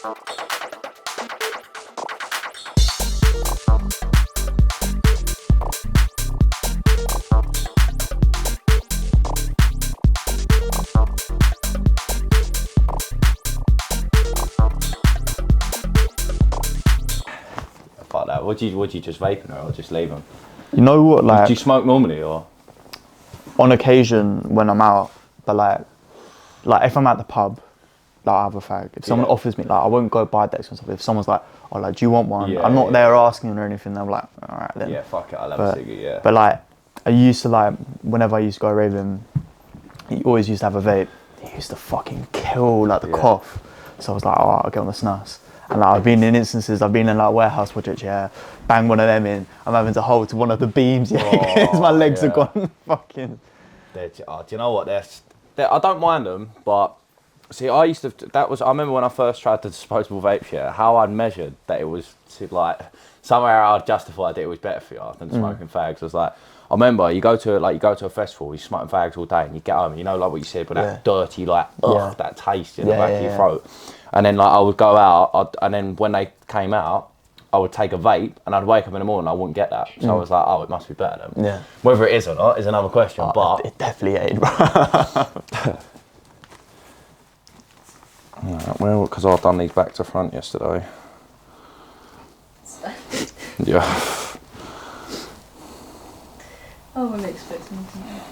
Fuck that. Would you just vaping or just leave them? You know what, like... Do you smoke normally or? On occasion when I'm out, but like if I'm at the pub, like I have a fag. If someone offers me, like I won't go buy decks and stuff. If someone's like, oh, like, do you want one? I'm not there asking or anything. I'm like, all right then. Yeah, fuck it, I'll have a ciggy, yeah. But like, I used to like, whenever I used to go raving, you always used to have a vape. It used to fucking kill like the cough. So I was like, oh, I'll get on the snus. And like, I've been in instances, I've been in like warehouse projects, bang one of them in. I'm having to hold to one of the beams, because my legs are gone fucking. Do you know what? I don't mind them, but see, I remember when I first tried the disposable vape, how I'd measured that it was like, somewhere I'd justified that it was better for you than smoking fags. I was like, I remember you go to a festival, you're smoking fags all day and you get home, and you know, like what you said, with that dirty, like, that taste in the back of your throat. And then like I would go out, and then when they came out, I would take a vape and I'd wake up in the morning, I wouldn't get that. So I was like, oh, it must be better then. Yeah. Whether it is or not is another question, but... It definitely ain't, bro. Right, well, because I've done these back to front yesterday. Yeah. I wouldn't expect something like that.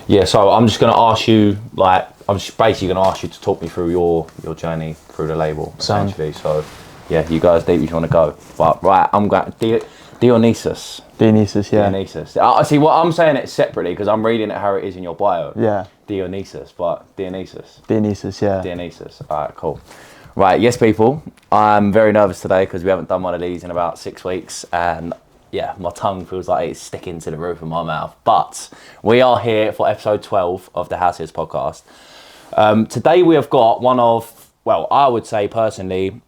Yeah, so I'm just going to ask you, like, I'm just basically going to ask you to talk me through your journey through the label, essentially. So, yeah, you guys deep if you want to go. But, right, I'm going Dionysus. Dionysus, yeah. Dionysus. I see what I'm saying it separately because I'm reading it how it is in your bio. Yeah. Dionysus, but Dionysus. Dionysus, yeah. Dionysus. All right, cool. Right, yes, people. I'm very nervous today because we haven't done one of these in about 6 weeks, and yeah, my tongue feels like it's sticking to the roof of my mouth. But we are here for episode 12 of the Househeads podcast. Today we have got one of, well, I would say personally,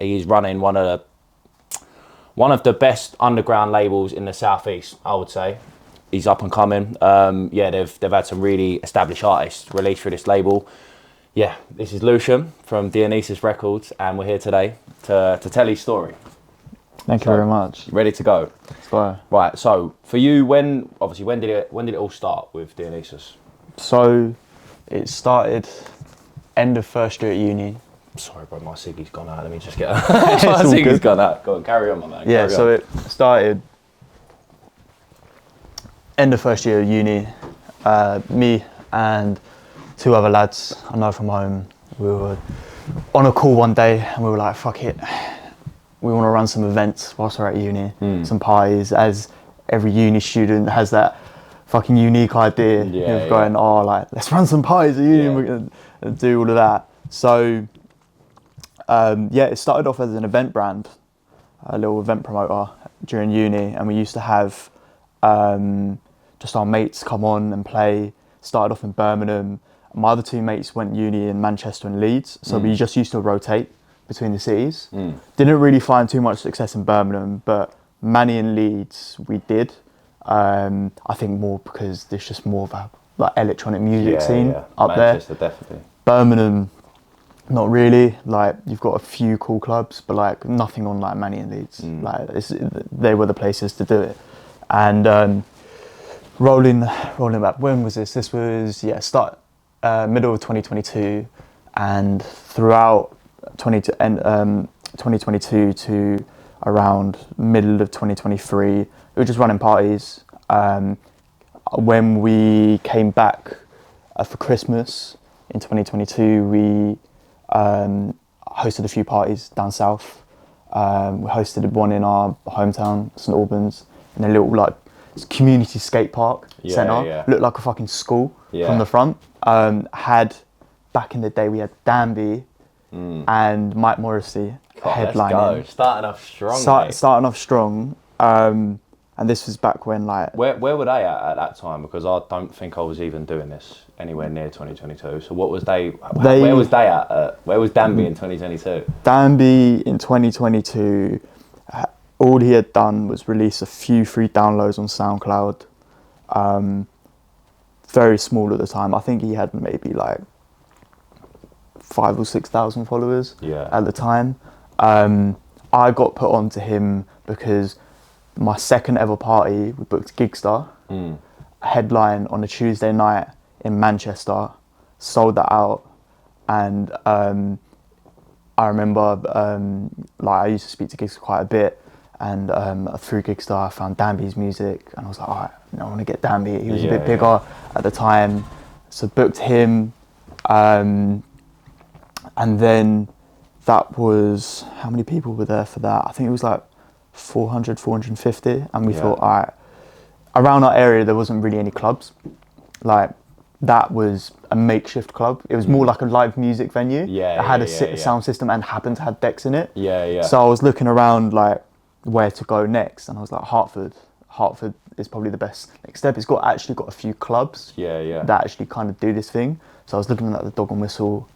he's running one of the best underground labels in the southeast. I would say he's up and coming. They've had some really established artists released through this label. Yeah, this is Lucian from Dionysus Records, and we're here today to tell his story. Thank you very much. Ready to go? Let's go. Right, so for you, when did it all start with Dionysus? So it started end of first year at uni. Sorry, bro, my ciggy's gone out. Let me just get my ciggy's gone out. Go on, carry on, my man. Yeah, so it started end of first year at uni. Me and two other lads I know from home, we were on a call one day and we were like, fuck it. We want to run some events whilst we're at uni, some parties, as every uni student has that fucking unique idea of going, oh, like, let's run some parties at uni and we're going to do all of that. So, it started off as an event brand, a little event promoter during uni, and we used to have just our mates come on and play. Started off in Birmingham. My other two mates went uni in Manchester and Leeds, so we just used to rotate between the cities. Didn't really find too much success in Birmingham, but Manny and Leeds we did. I think more because there's just more of a like electronic music scene up Manchester, there. Definitely. Birmingham, not really. Like you've got a few cool clubs, but like nothing on like Manny and Leeds. Like they were the places to do it. And rolling back. When was this? This was middle of 2022, and throughout 2022 to around middle of 2023, we were just running parties. When we came back for Christmas in 2022, we hosted a few parties down south. We hosted one in our hometown, St Albans, in a little like community skate park centre. Looked like a fucking school from the front. Back in the day, we had Danby and Mike Morrissey headlining. Let's go. Starting off strong. Starting off strong. And this was back when like... Where were they at that time? Because I don't think I was even doing this anywhere near 2022. So what was where was they at? Where was Danby in 2022? Danby in 2022, all he had done was release a few free downloads on SoundCloud. very small at the time. I think he had maybe like 5,000 or 6,000 followers at the time. I got put on to him because my second ever party, we booked Gigstar, headline on a Tuesday night in Manchester, sold that out, and I remember like I used to speak to Gigstar quite a bit, and through Gigstar I found Danby's music, and I was like, all right, I want to get Danby. He was a bit bigger at the time, so booked him, and then that was, how many people were there for that? I think it was like 400, 450, and we thought, all right, around our area there wasn't really any clubs. Like, that was a makeshift club. It was more like a live music venue. It had a sound system and happened to have decks in it. So I was looking around like where to go next, and I was like, Hartford is probably the best next step. It's actually got a few clubs that actually kind of do this thing. So I was looking at the Dog and Whistle,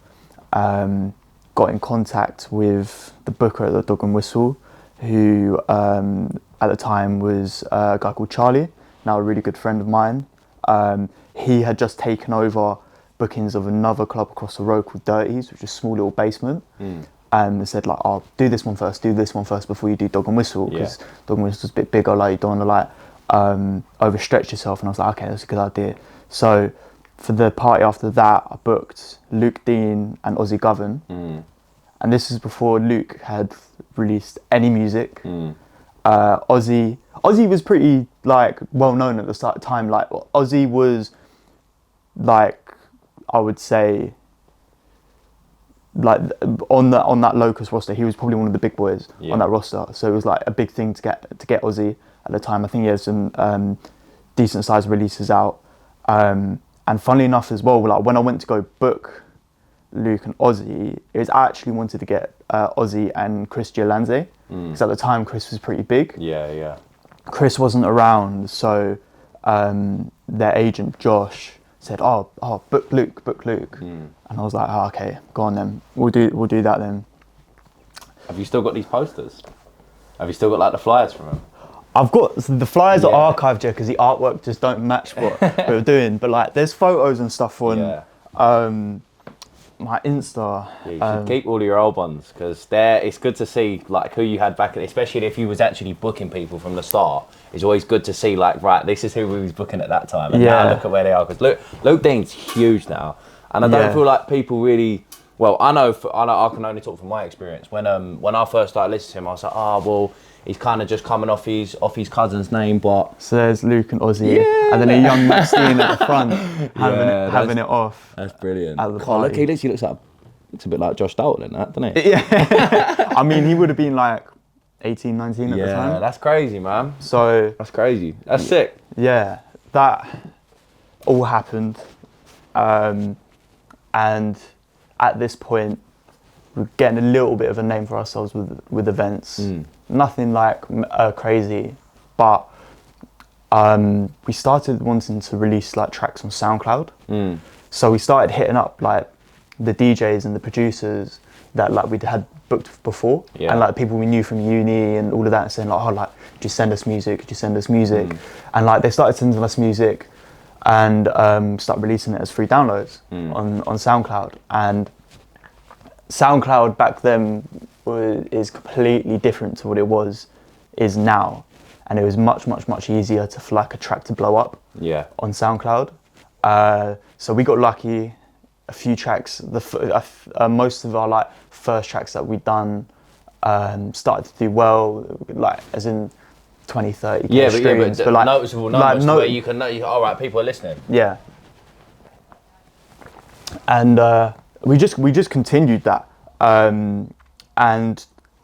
got in contact with the booker at the Dog and Whistle, who at the time was a guy called Charlie, now a really good friend of mine. He had just taken over bookings of another club across the road called Dirties, which is a small little basement. And they said, like, oh, do this one first before you do Dog and Whistle, because Dog and Whistle's a bit bigger, like, you don't want to like overstretch yourself. And I was like, okay, that's a good idea. So for the party after that, I booked Luke Dean and Ozzy Govan. And this is before Luke had released any music. Ozzy was pretty like well known at the start of time. Like, Ozzy was, like, I would say, like, on that Locust roster, he was probably one of the big boys on that roster. So it was like a big thing to get Ozzy at the time. I think he had some decent sized releases out. And funnily enough as well, like, when I went to go book Luke and Ozzy, it was I actually wanted to get Ozzy and Chris Gialanze, because at the time Chris was pretty big. Chris wasn't around, so their agent Josh said, oh, book Luke. And I was like, oh, okay, go on then. We'll do that then. Have you still got these posters? Have you still got like the flyers from them? I've got the flyers are archived here because the artwork just don't match what we were doing. But like, there's photos and stuff on my Insta. Yeah, you should keep all your old ones, because it's good to see like who you had back, especially if you was actually booking people from the start. It's always good to see, like, right, this is who we was booking at that time, and now look at where they are. Because Luke Dean's huge now, and I don't feel like people really. Well, I know I can only talk from my experience. When I first started listening to him, I was like, well, he's kind of just coming off his cousin's name, but so there's Luke and Ozzy, and then a young Max Dean at the front having it off. That's brilliant. At the party. Look, he looks a bit like Josh Dalton in that, doesn't he? Yeah. I mean, he would have been like 18, 19 at the time. Yeah, that's crazy, man. So that's crazy. That's sick. Yeah, that all happened, and at this point, we're getting a little bit of a name for ourselves with events. Nothing like crazy, but we started wanting to release like tracks on SoundCloud. So we started hitting up like the DJs and the producers that like we'd had booked before, and like people we knew from uni and all of that, and saying like, oh, like, just send us music, and like they started sending us music, and start releasing it as free downloads on SoundCloud. And SoundCloud back then is completely different to what it is now, and it was much easier for like a track to blow up on SoundCloud. So we got lucky. A few tracks, most of our like first tracks that we'd done started to do well, like as in 20, 30 streams, but like noticeable numbers where you can know, all right, people are listening. Yeah. And we just continued that, and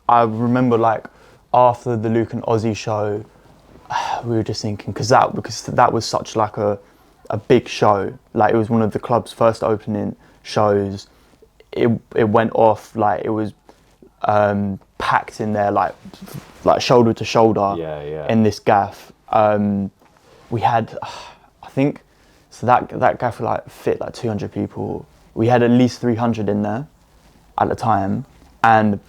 I remember like after the Luke and Ozzy show, we were just thinking, because that was such like a big show, like it was one of the club's first opening shows. It went off, like it was packed in there, like shoulder to shoulder in this gaff. We had, I think, so that gaff like fit like 200 people. We had at least 300 in there at the time, and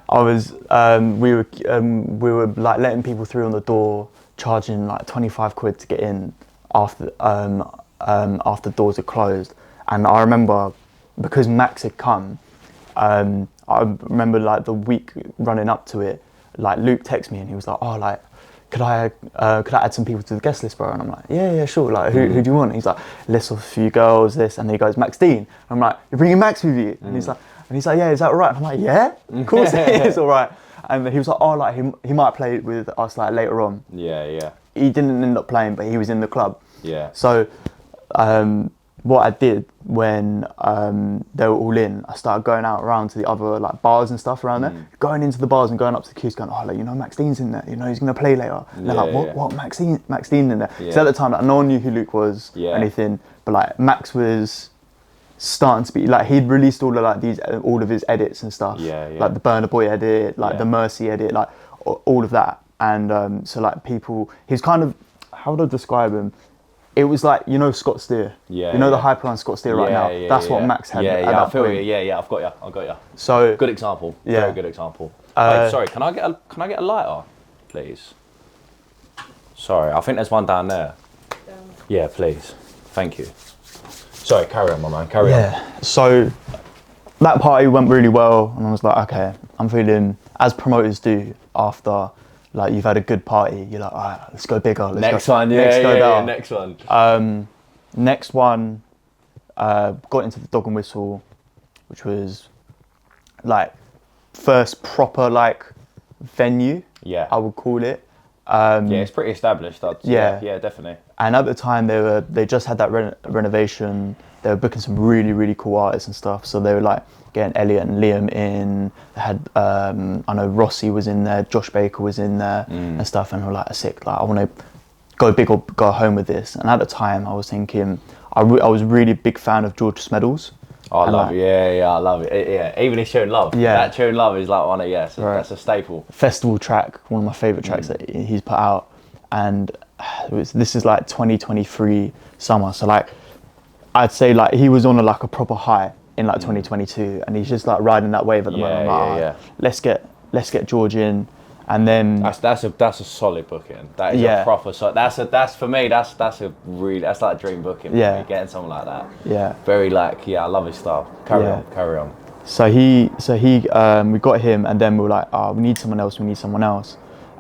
we were like letting people through on the door, charging like 25 quid to get in. after doors had closed. And I remember, because Max had come, I remember like the week running up to it, like Luke texted me and he was like, oh, like, could I add some people to the guest list, bro? And I'm like, yeah, sure. Like, who do you want? He's like, list of a few girls, this. And then he goes, Max Dean. And I'm like, you're bringing Max with you? And he's like, yeah, is that all right? And I'm like, yeah, of course it is all right. And he was like, oh, like he might play with us like later on. Yeah. He didn't end up playing, but he was in the club. Yeah. So what I did when they were all in, I started going out around to the other like bars and stuff around there, going into the bars and going up to the queues going, oh, like, you know, Max Dean's in there, you know, he's going to play later. And they're like, what, Max Dean in there? Yeah. So at the time, like, no one knew who Luke was or anything, but like Max was starting to be, like, he'd released all of his edits and stuff, like the Burna Boy edit, like the Mercy edit, like all of that. And so like people, he's kind of, how would I describe him? It was like, you know, Scott Steer. Yeah. You know the hype around Scott Steer right now. That's what Max had. I feel you. Yeah. I've got you. So good example. Very good example. Wait, sorry. Can I get a lighter, please? Sorry, I think there's one down there. Yeah, please. Thank you. Sorry, carry on, my man. Carry on. Yeah. So that party went really well, and I was like, okay, I'm feeling, as promoters do after. Like, you've had a good party, you're like, all right, let's go bigger. Next one. Next one, got into the Dog and Whistle, which was like first proper like venue, I would call it. It's pretty established. Yeah, definitely. And at the time they just had that renovation. They were booking some really, really cool artists and stuff. So they were like getting Elliot and Liam in. They had, I know Rossi was in there, Josh Baker was in there and stuff. And we were like, sick, like, I want to go big or go home with this. And at the time I was thinking, I was really big fan of George Smeddles. Oh, I love it. Yeah, I love it. Yeah, even his Tune Love. Yeah. That Tune Love is like one of, that's a staple. Festival track, one of my favourite tracks that he's put out. And this is like 2023 summer. So like, I'd say like he was on a proper high in like 2022, and he's just like riding that wave at the moment. Like, let's get George in, and then that's a solid booking. That is a proper. That's for me. That's like a dream booking. For me, getting someone like that. Yeah. Very like I love his style. Carry on. So he we got him, and then we were like, oh, we need someone else,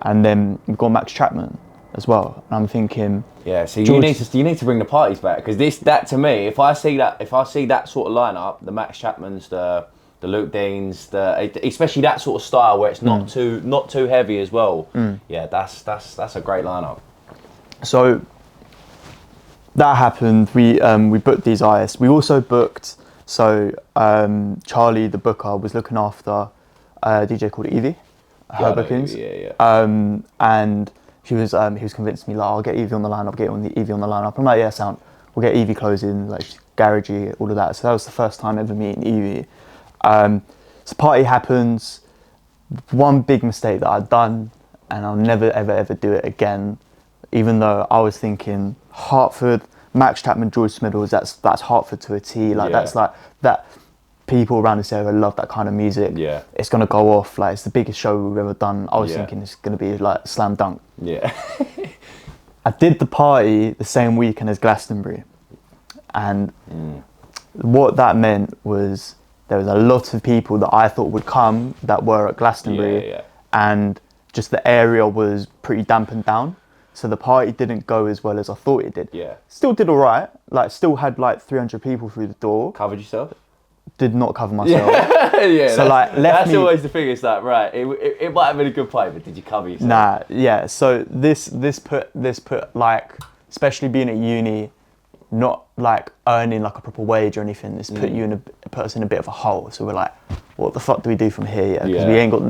and then we got Max Chapman as well. And I'm thinking, so you need to bring the parties back, because that to me, if I see that sort of lineup, the Max Chapmans, the Luke Deans, especially that sort of style where it's not too heavy as well. That's a great lineup. So that happened. We booked these artists. We also booked. So Charlie, the booker, was looking after a DJ called Evie, her bookings. And he was convincing me, like, I'll get Evie on the lineup. I'm like, yeah, sound. We'll get Evie closing, like, she's garagey, all of that. So that was the first time ever meeting Evie. So party happens. One big mistake that I'd done, and I'll never ever do it again. Even though I was thinking Hartford, Max Chapman, George Smiddles, that's Hartford to a T. Like that's like that. People around this area love that kind of music. Yeah, it's gonna go off. Like, it's the biggest show we've ever done. I was thinking it's gonna be like slam dunk. Yeah. I did the party the same weekend as Glastonbury, and what that meant was there was a lot of people that I thought would come that were at Glastonbury, and just the area was pretty dampened down. So the party didn't go as well as I thought it did. Yeah. Still did all right. Like, still had like 300 people through the door. Covered yourself? Did not cover myself. So like, that's always the thing. It's like, right, it might have been a good party, but did you cover yourself? Nah, yeah. So this put like, especially being at uni, not like earning like a proper wage or anything. This put us in a bit of a hole. So we're like, what the fuck do we do from here? Because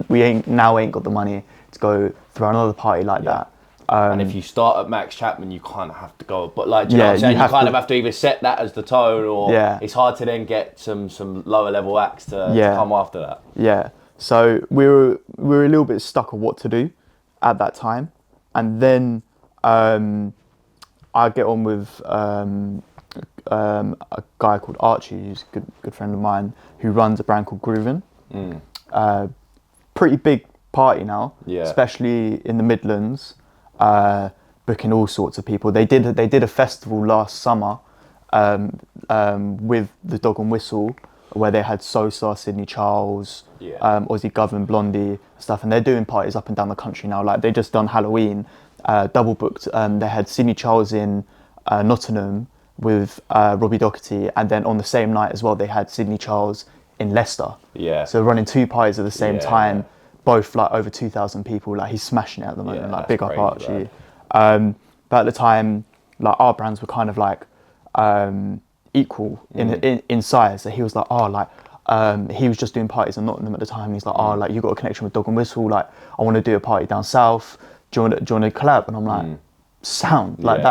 we ain't got the money to go through another party like that. And if you start at Max Chapman, you kind of have to go. But like, do you know what I'm saying? You kind of have to either set that as the tone, or it's hard to then get some lower level acts to come after that. Yeah. So we were a little bit stuck on what to do at that time, and then I get on with a guy called Archie, who's a good friend of mine, who runs a brand called Groovin. Pretty big party now, especially in the Midlands. booking all sorts of people. They did a festival last summer with the Dog and Whistle, where they had Sosa, Sydney Charles, Ozzy Govern, Blondie, stuff, and they're doing parties up and down the country now. Like they just done Halloween, double booked. They had Sydney Charles in Nottingham with Robbie Doherty, and then on the same night as well, they had Sydney Charles in Leicester. Yeah. So running 2 parties at the same time, both like over 2,000 people. Like he's smashing it at the moment. Like big up Archie. But at the time, like our brands were kind of like equal in size. So he was like, he was just doing parties in Nottingham at the time. He's like, like you got a connection with Dog and Whistle. Like I want to do a party down south. Do you want to collab? And I'm like, sound like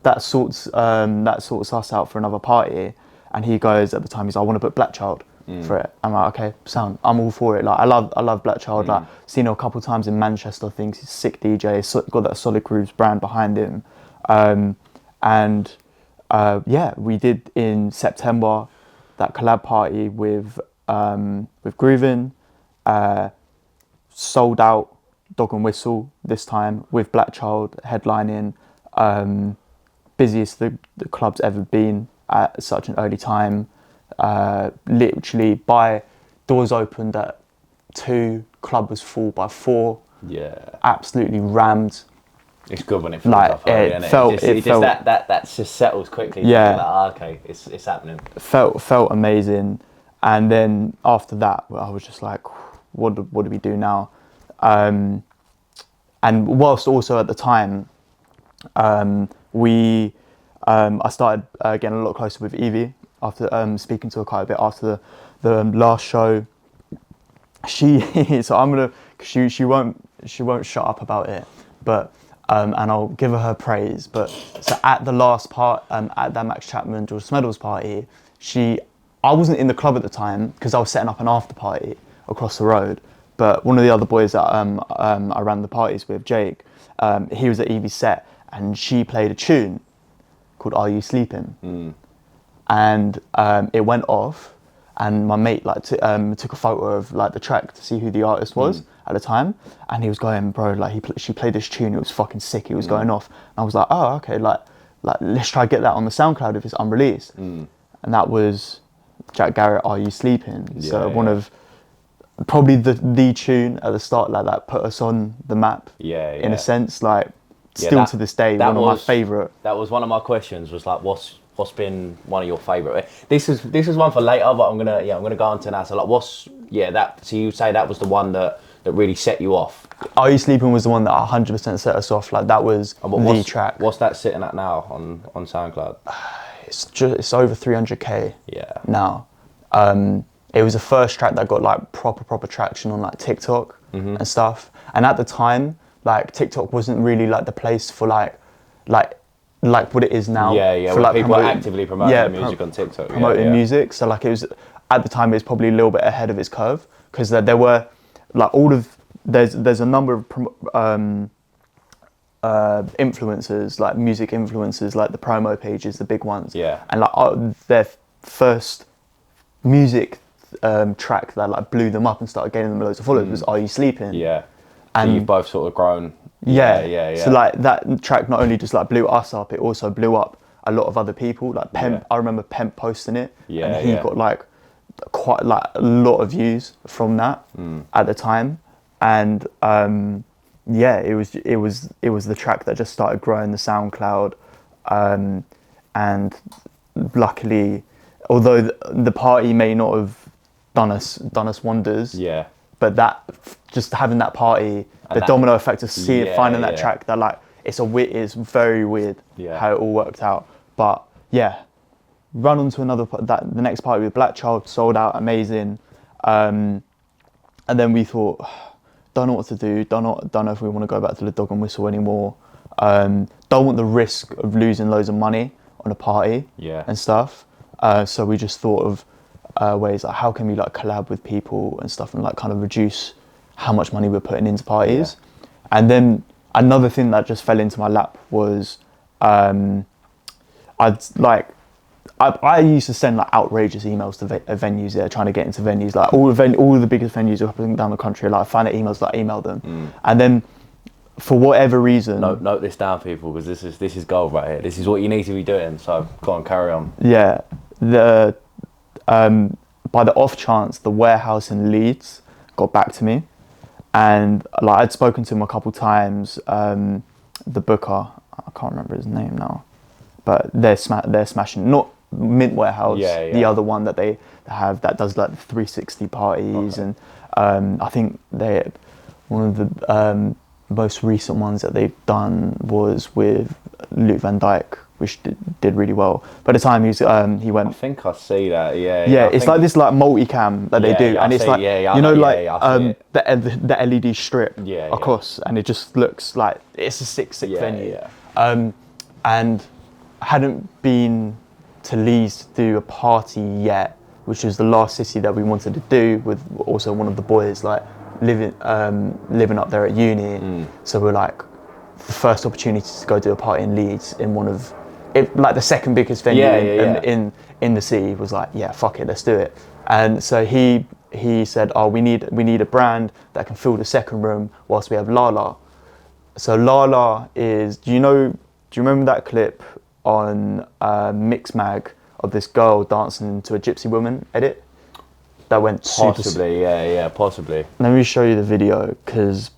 that sorts us out for another party. And he goes at the time, he's like, I want to book Black Child for it. I'm like, okay, sound. I'm all for it. Like I love Black Child. Like seen him a couple of times in Manchester. I think he's a sick DJ. Got that Solid Grooves brand behind him. We did in September that collab party with Groovin, sold out Dog and Whistle this time with Black Child headlining. Busiest the club's ever been at such an early time. Literally by doors opened at 2, club was full by 4. Yeah, absolutely rammed. It's good when it feels like it felt that just settles quickly. Yeah, like, okay, it's happening. Felt amazing, and then after that, I was just like, what do we do now? And whilst also at the time, I started getting a lot closer with Evie after speaking to her quite a bit after the last show. She won't shut up about it, but. And I'll give her praise, but so at the last part, at that Max Chapman, George Smedals party, I wasn't in the club at the time because I was setting up an after party across the road, but one of the other boys that I ran the parties with, Jake, he was at Evie's set, and she played a tune called Are You Sleeping? And it went off, and my mate took a photo of like the track to see who the artist was at the time, and he was going, bro, like she played this tune, it was fucking sick, it was going off, and I was like, oh okay, like let's try to get that on the SoundCloud if it's unreleased. And that was Jack Garrett, Are You Sleeping? So one of probably the tune at the start, like that put us on the map in a sense, like still to this day one of my favourite. That was one of my questions, was like what's been one of your favourite? This is one for later, but I'm gonna go on to now. So like so you say that was the one that really set you off? Are You Sleeping was the one that 100% set us off. Like that was the track. What's that sitting at now on SoundCloud? It's over 300k now. It was the first track that got like proper traction on like TikTok and stuff. And at the time, like TikTok wasn't really like the place for like what it is now. For like people actively promoting music on TikTok. Promoting music. So like it was, at the time it was probably a little bit ahead of its curve, because there were like there's a number of influencers, like music influencers, like the promo pages, the big ones. And like their first music track that like blew them up and started gaining them loads of followers was Are You Sleeping? And so you've both sort of grown. So like that track not only just like blew us up, it also blew up a lot of other people. Like Pemp, I remember Pemp posting it, and he got like quite like a lot of views from that at the time. And it was the track that just started growing the SoundCloud. And luckily, although the party may not have done us wonders, but that just having that party, and the domino effect of finding that track, that like it's very weird how it all worked out. But run on to the next party with Black Child, sold out, amazing. And then we thought, don't know what to do, don't know if we want to go back to the Dog and Whistle anymore. Don't want the risk of losing loads of money on a party and stuff. So we just thought of ways like how can we like collab with people and stuff, and like kind of reduce how much money we're putting into parties. And then another thing that just fell into my lap was I used to send like outrageous emails to venues trying to get into venues, like all of the biggest venues up and down the country. Like I find out emails, like email them, and then for whatever reason, Note this down, people, because this is gold right here. This is what you need to be doing. So go on, carry on. yeah, the by the off chance, the warehouse in Leeds got back to me, and like I'd spoken to him a couple times. The booker, I can't remember his name now, but they're smashing. Not Mint Warehouse, the other one that they have that does like the 360 parties, and I think they one of the most recent ones that they've done was with Luke Van Dyke, which did really well. By the time he went, I think I see that. Yeah. Yeah, it's like this like multicam that they do, and it's like the LED strip across, and it just looks like it's a sick venue. Yeah. And hadn't been to Leeds to do a party yet, which was the last city that we wanted to do with also one of the boys like living up there at uni. So we're like, the first opportunity to go do a party in Leeds in one of like the second biggest venue in the city was like, yeah, fuck it, let's do it. And so he said, oh, we need a brand that can fill the second room whilst we have Lala. So Lala is, do you remember that clip on Mix Mag of this girl dancing to a Gypsy Woman edit? That went possibly, possibly. Let me show you the video, because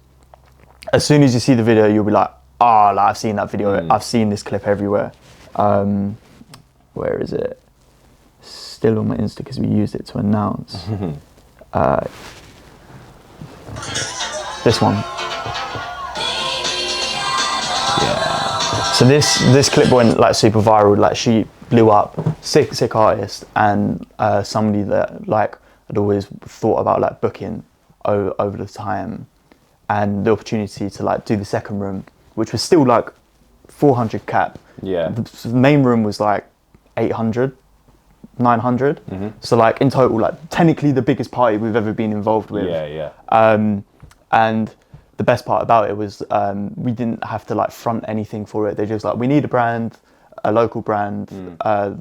as soon as you see the video, you'll be like, like, I've seen that video. I've seen this clip everywhere. Where is it? Still on my Insta because we used it to announce. This one. Yeah. So this clip went like super viral. Like, she blew up. Sick artist, and somebody that like I'd always thought about like booking over the time, and the opportunity to like do the second room, which was still like 400 cap. Yeah. The main room was like 800, 900. So like in total, like technically the biggest party we've ever been involved with. Yeah. And the best part about it was we didn't have to like front anything for it. They're just like, we need a local brand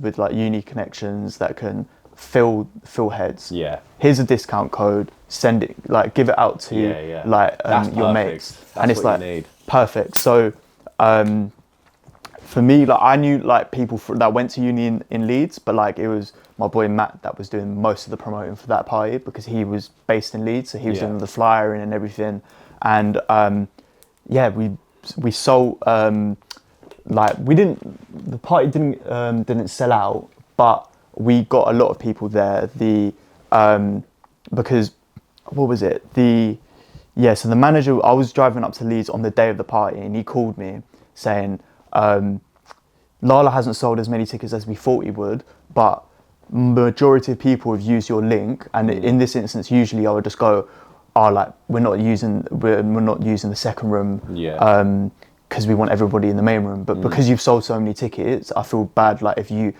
with like uni connections that can fill heads. Yeah. Here's a discount code. Send it, like give it out to like your mates. That's and it's what like you need. Perfect. So for me, like I knew like people that went to uni in Leeds, but like it was my boy Matt that was doing most of the promoting for that party because he was based in Leeds, so he was doing the flyering and everything. And we sold like the party didn't sell out, but we got a lot of people there. Because what was it? So the manager, I was driving up to Leeds on the day of the party, and he called me saying, Lala hasn't sold as many tickets as we thought he would, but majority of people have used your link. And in this instance, usually I would just go, like we're not using the second room, because we want everybody in the main room. But because you've sold so many tickets, I feel bad like if you've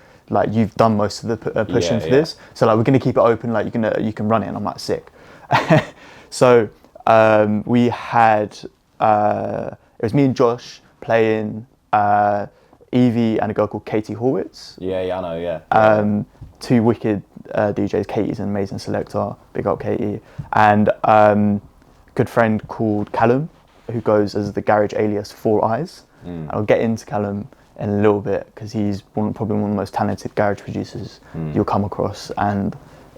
done most of the pushing for this. So like we're gonna keep it open, like you can run it. And I'm like, sick. So we had it was me and Josh playing, Evie and a girl called Katie Horwitz. Yeah, I know. Yeah. Two wicked DJs. Katie's an amazing selector. Big up Katie. And good friend called Callum, who goes as the garage alias Four Eyes. I'll get into Callum in a little bit because he's probably one of the most talented garage producers you'll come across, and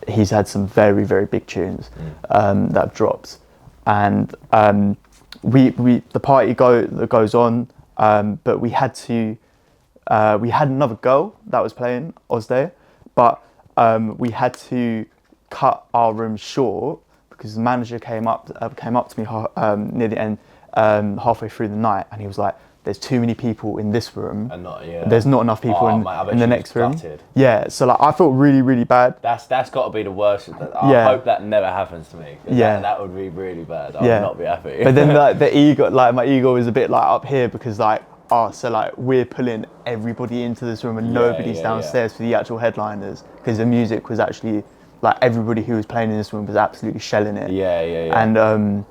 he's had some very, very big tunes that have dropped. And the party goes on, but we had another girl that was playing Ozday, but we had to cut our room short because the manager came up to me near the end, halfway through the night, and he was like, there's too many people in this room. And there's not enough people in the next room. Gutted. Yeah, so like I felt really, really bad. That's got to be the worst. I hope that never happens to me. That would be really bad. I would not be happy. But then like the ego, like my ego is a bit like up here because like, so like we're pulling everybody into this room and nobody's downstairs for the actual headliners, because the music was actually like everybody who was playing in this room was absolutely shelling it. Yeah. And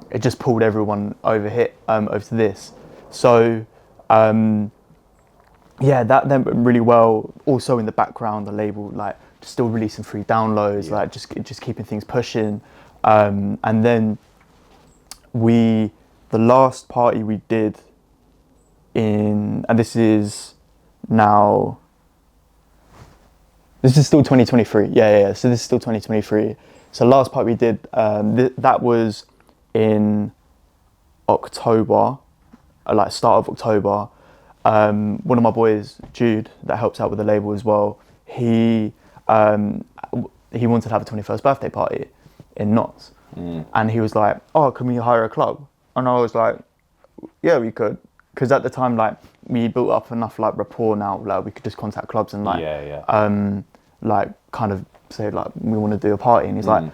it just pulled everyone over to this. So that then went really well. Also in the background, the label like still releasing free downloads, like just keeping things pushing. And then we the last party we did and this is still 2023. Yeah. So this is still 2023. So last party we did, that was in October, like start of October. One of my boys, Jude, that helps out with the label as well, he wanted to have a 21st birthday party in Notts. And he was like, oh, can we hire a club? And I was like, yeah, we could. Because at the time, like, we built up enough like rapport now, like we could just contact clubs and like, like kind of say like, we want to do a party. And he's like,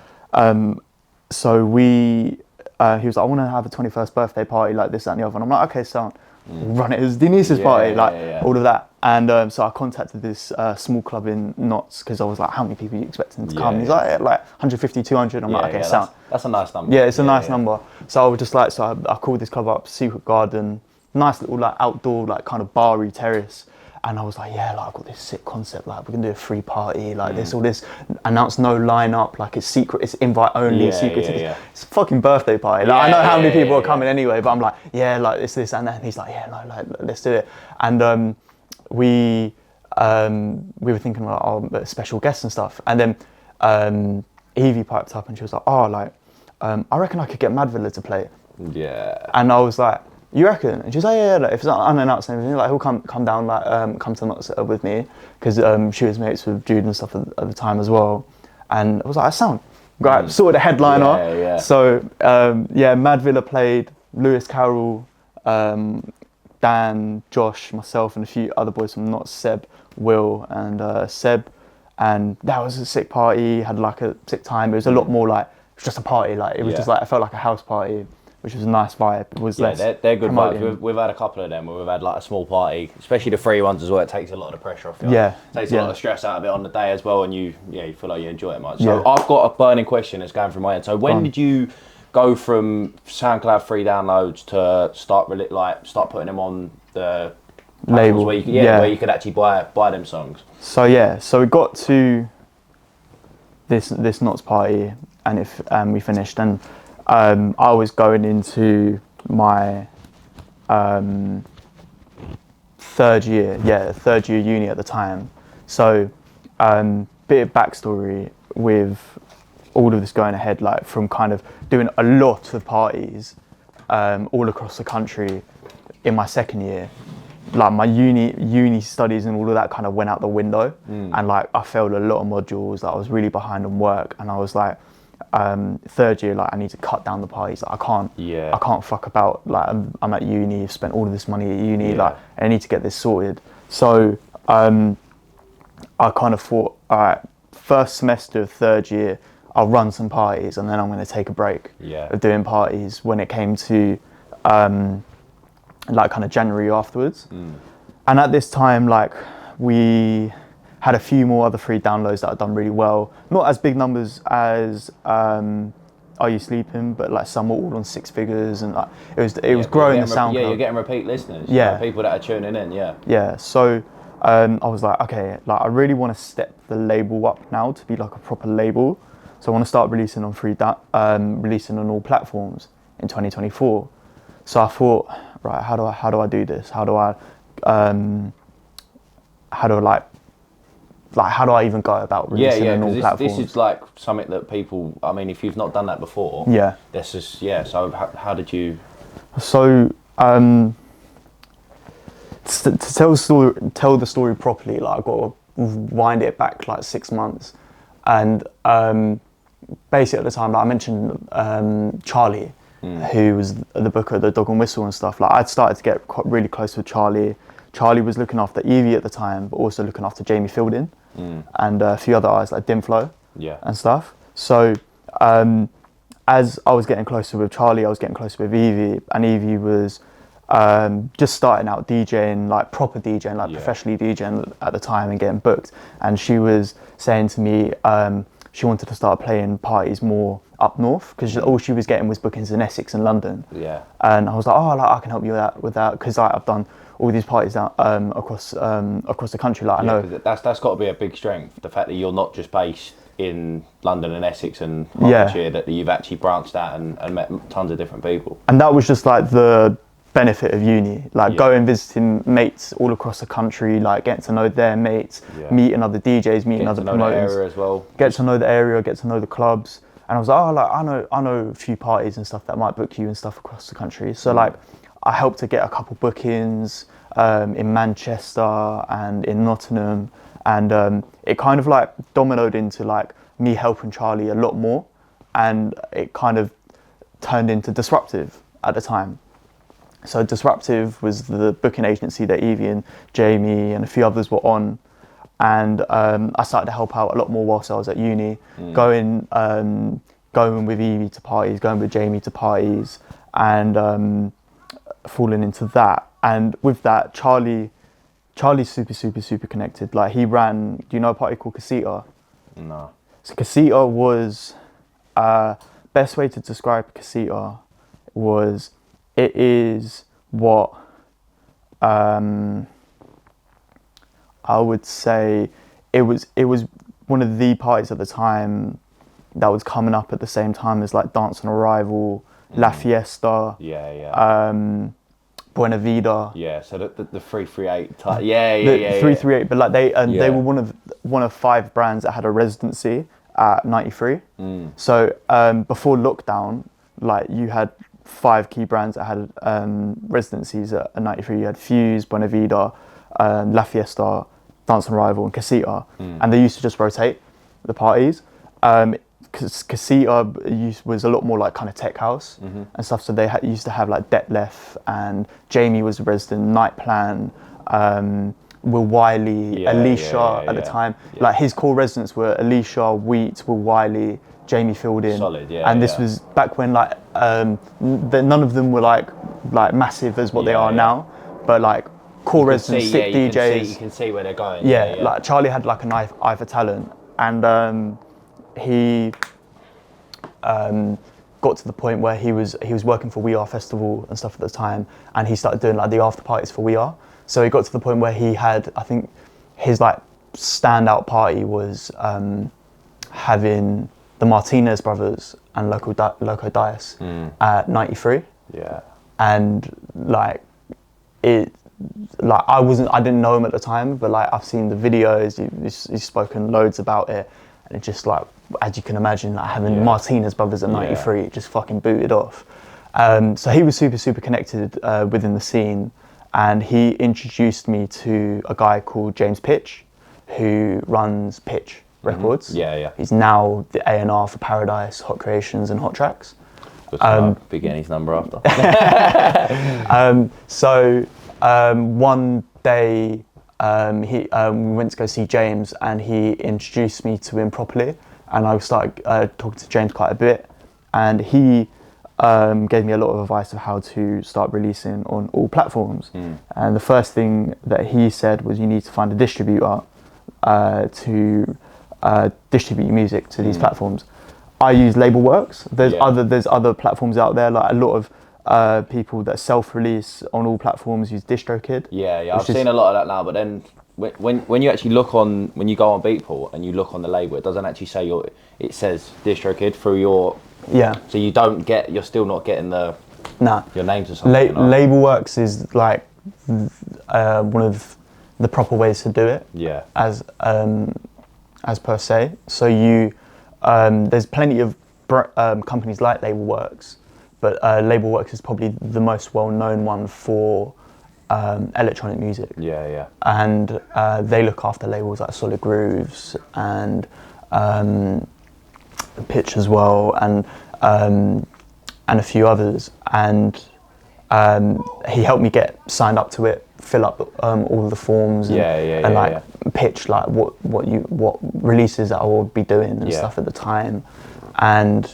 so he was like, I want to have a 21st birthday party, like this, that and the other. And I'm like, okay, so run it as Dionysus party, like all of that. And so I contacted this small club in Notts because I was like, how many people are you expecting to come? And he's like 150, 200. I'm like, okay, sound. That's a nice number. Yeah, it's a nice number. So I was just like, so I called this club up, Secret Garden, nice little like outdoor, like kind of bar-y terrace. And I was like, yeah, like I've got this sick concept, like we can do a free party, like this, all this, announce no lineup, like it's secret, it's invite only, it's secret. It's a fucking birthday party. Like I know how many people are coming anyway, but I'm like, yeah, like it's this and that. And he's like, yeah, no, like let's do it. And we were thinking like, oh, special guests and stuff. And then Evie piped up and she was like, oh, like I reckon I could get Madvilla to play. Yeah. And I was like, you reckon? And she was like, yeah, like, if it's unannounced and everything, like he'll come down, like come to Notts with me, because she was mates with Jude and stuff at the time as well. And I was like, I sound right, sorted a headliner. Yeah. So Madvilla played, Lewis Carroll, Dan, Josh, myself, and a few other boys from Notts, Seb, Will, and Seb. And that was a sick party. Had like a sick time. It was a lot more like it was just a party. Like it was just like I felt like a house party, which was a nice vibe. It was they're good vibes. We've had a couple of them where we've had like a small party, especially the free ones as well. It takes a lot of the pressure off you. Takes a lot of stress out of it on the day as well, and you feel like you enjoy it much. So I've got a burning question that's going through my head. So when did you go from SoundCloud free downloads to start putting them on the label where you could actually buy them songs? So we got to this Notts party and we finished, and I was going into my third year uni at the time. So bit of backstory with all of this going ahead, like from kind of doing a lot of parties all across the country in my second year. Like my uni studies and all of that kind of went out the window, and like I failed a lot of modules. Like I was really behind on work, and I was like, third year, like I need to cut down the parties. Like, I can't fuck about. Like I'm at uni, I've spent all of this money at uni. Like I need to get this sorted. So I kind of thought, all right, first semester of third year, I'll run some parties, and then I'm going to take a break of doing parties when it came to like kind of January afterwards. And at this time, like we had a few more other free downloads that had done really well. Not as big numbers as Are You Sleeping, but like some were all on six figures, and like it was growing the SoundCloud. Yeah, you're getting repeat listeners. Yeah, people that are tuning in. Yeah. So I was like, okay, like I really want to step the label up now to be like a proper label. So I want to start releasing on releasing on all platforms in 2024. So I thought, right, how do I do this? How do I even go about releasing on all platforms? This is like something that people, I mean, if you've not done that before, this is, so how did you? So to tell the story properly, like I've got to wind it back like 6 months. And basically at the time, like I mentioned Charlie, who was the booker, the Dog and Whistle and stuff. Like I'd started to get really close with Charlie. Charlie was looking after Evie at the time, but also looking after Jamie Fielding and a few other artists like Dimflow and stuff. So as I was getting closer with Charlie, I was getting closer with Evie, and Evie was just starting out DJing, like proper DJing, like professionally DJing at the time and getting booked. And she was saying to me she wanted to start playing parties more up north, because all she was getting was bookings in Essex and London. And I was like, oh, like I can help you with that, because like, I've done all these parties out across the country. Like I know that's got to be a big strength, the fact that you're not just based in London and Essex and Yeah. Hertfordshire that you've actually branched out and met tons of different people. And that was just like the benefit of uni, like Yeah. going visiting mates all across the country, like getting to know their mates, Yeah. meeting other DJs, meeting Get other to know the promoters, area as well. get to know the area, get to know the clubs. And I was like, oh, like I know a few parties and stuff that might book you and stuff across the country. So like I helped to get a couple bookings in Manchester and in Nottingham, and it kind of like dominoed into like me helping Charlie a lot more, and it kind of turned into Disruptive at the time. So Disruptive was the booking agency that Evie and Jamie and a few others were on, and I started to help out a lot more whilst I was at uni, going with Evie to parties, going with Jamie to parties, and falling into that. And with that, Charlie's super connected. Like he ran, do you know a party called Casita? No. So Casita was, best way to describe Casita was, it is what I would say it was one of the parties at the time that was coming up at the same time as like Dance on Arrival, La Fiesta, Buena Vida. Yeah, so the 338 type. Yeah. 338, but like they were one of 5 brands that had a residency at 93. So before lockdown, like you had 5 key brands that had residencies at 93. You had Fuse, Buena Vida, La Fiesta, Dance on Arrival, and Casita, and they used to just rotate the parties. Casita was a lot more like kind of tech house and stuff. So they used to have like Detlef, and Jamie was a resident, Night Plan, Will Wiley, Alicia at the time. Yeah. Like his core residents were Alicia, Wheat, Will Wiley, Jamie Fielding. Solid, yeah. And this was back when like none of them were like massive as what they are now, but like core residents, sick DJs. You can see where they're going. Yeah, like Charlie had like an eye for talent, and he got to the point where he was working for We Are Festival and stuff at the time, and he started doing like the after parties for We Are. So he got to the point where he had, I think, his like standout party was having the Martinez brothers and Loco Dice at 93. Yeah. And like it, like I didn't know him at the time, but like I've seen the videos. He's spoken loads about it, and it just like, as you can imagine, like having Martinez brothers at 93, it just fucking booted off. So he was super connected within the scene, and he introduced me to a guy called James Pitch, who runs Pitch Records. Yeah. He's now the A&R for Paradise, Hot Creations, and Hot Tracks. Big Annie's number after. So one day we went to go see James, and he introduced me to him properly, and I started talking to James quite a bit, and he gave me a lot of advice of how to start releasing on all platforms. And the first thing that he said was, you need to find a distributor to distribute music to these platforms. I use Labelworks. There's other platforms out there, like a lot of people that self-release on all platforms use DistroKid. Yeah. I've seen a lot of that now, but then when you actually when you go on Beatport and you look on the label, it doesn't actually say it says DistroKid through your. Yeah. So you're still not getting your names or something. Labelworks is like one of the proper ways to do it. Yeah. As per se. So you there's plenty of companies like Labelworks, but Labelworks is probably the most well-known one for electronic music. Yeah. And they look after labels like Solid Grooves and Pitch as well, and a few others. And he helped me get signed up to it, fill up all of the forms, and pitch like what releases that I would be doing and stuff at the time, and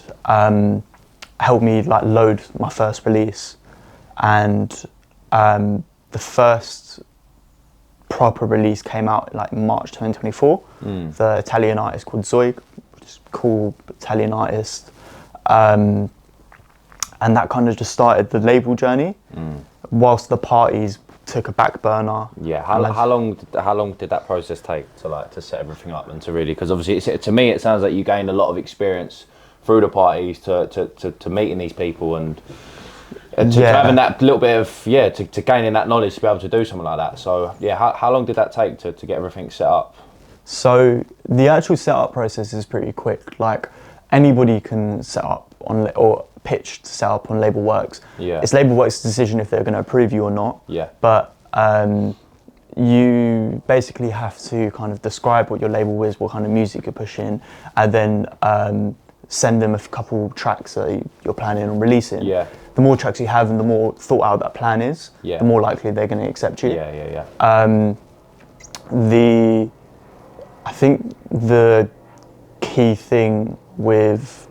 helped me like load my first release. And the first proper release came out like March 2024. The Italian artist called Zoig, which is a cool Italian artist, and that kind of just started the label journey. Whilst the parties took a back burner. Yeah. How long did that process take to set everything up and to really, because obviously to me it sounds like you gained a lot of experience through the parties to meeting these people and to having that little bit of to gaining that knowledge to be able to do something like that. So yeah, how long did that take to get everything set up? So the actual setup process is pretty quick. Like anybody can set up or pitch to set up on Label Works. Yeah. It's Label Works' decision if they're going to approve you or not. Yeah. But you basically have to kind of describe what your label is, what kind of music you're pushing, and then send them a couple tracks that you're planning on releasing. Yeah. The more tracks you have and the more thought out that plan is, yeah. the more likely they're going to accept you. Yeah. I think the key thing with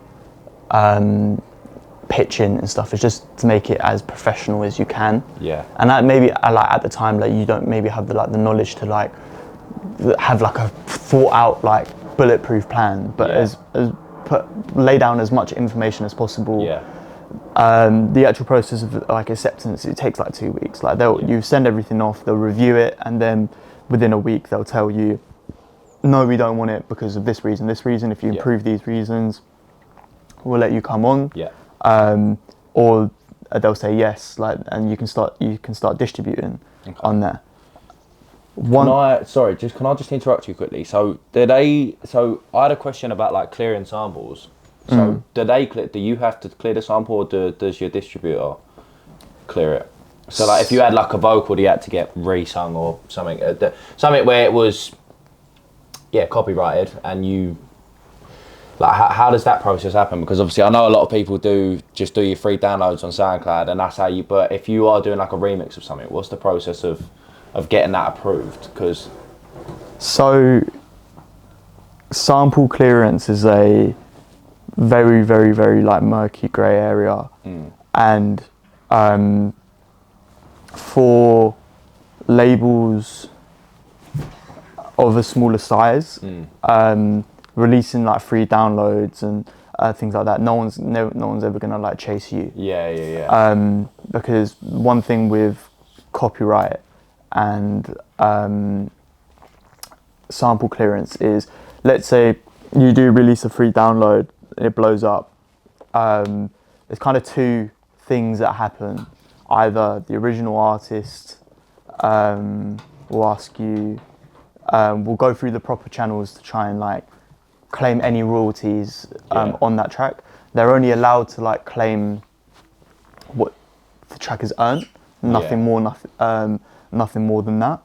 pitching and stuff is just to make it as professional as you can. Yeah. And that maybe at the time you don't maybe have the knowledge to have a thought out bulletproof plan, but lay down as much information as possible. Yeah. The actual process of acceptance, it takes 2 weeks. You send everything off, they'll review it, and then within a week they'll tell you, no, we don't want it because of this reason. If you improve these reasons, we'll let you come on. Yeah. Or they'll say yes, and you can start distributing on there. Can I just interrupt you quickly? So I had a question about clearing samples. So do you have to clear the sample, or does your distributor clear it? So if you had a vocal that you had to get re-sung or something, something where it was copyrighted, and you how does that process happen? Because obviously I know a lot of people do your free downloads on SoundCloud, and that's how you. But if you are doing a remix of something, what's the process of getting that approved? Because sample clearance is a very, very, very murky grey area, and for labels of a smaller size, releasing free downloads and things like that, no one's ever gonna chase you. Yeah. Because one thing with copyright and sample clearance is, let's say you do release a free download and it blows up. There's kind of two things that happen. Either the original artist will ask you, we'll go through the proper channels to try and claim any royalties on that track. They're only allowed to claim what the track has earned, nothing more than that.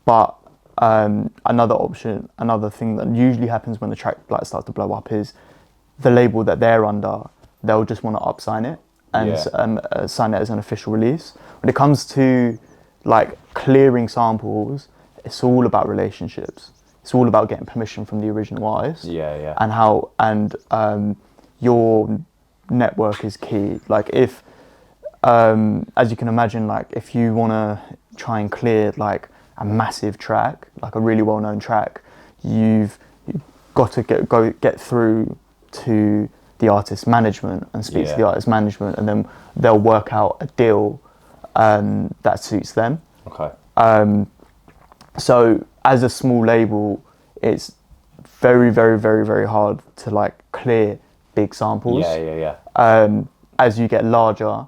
But another thing that usually happens when the track starts to blow up is the label that they're under, they'll just want to up-sign it and sign it as an official release. When it comes to clearing samples, it's all about relationships. It's all about getting permission from the original artist. Yeah. And your network is key. If as you can imagine, if you want to try and clear a massive track, a really well-known track, you've got to get through to the artist's management and speak to the artist's management, and then they'll work out a deal that suits them. Okay. So as a small label, it's very, very, very, very hard to clear big samples. Yeah. As you get larger,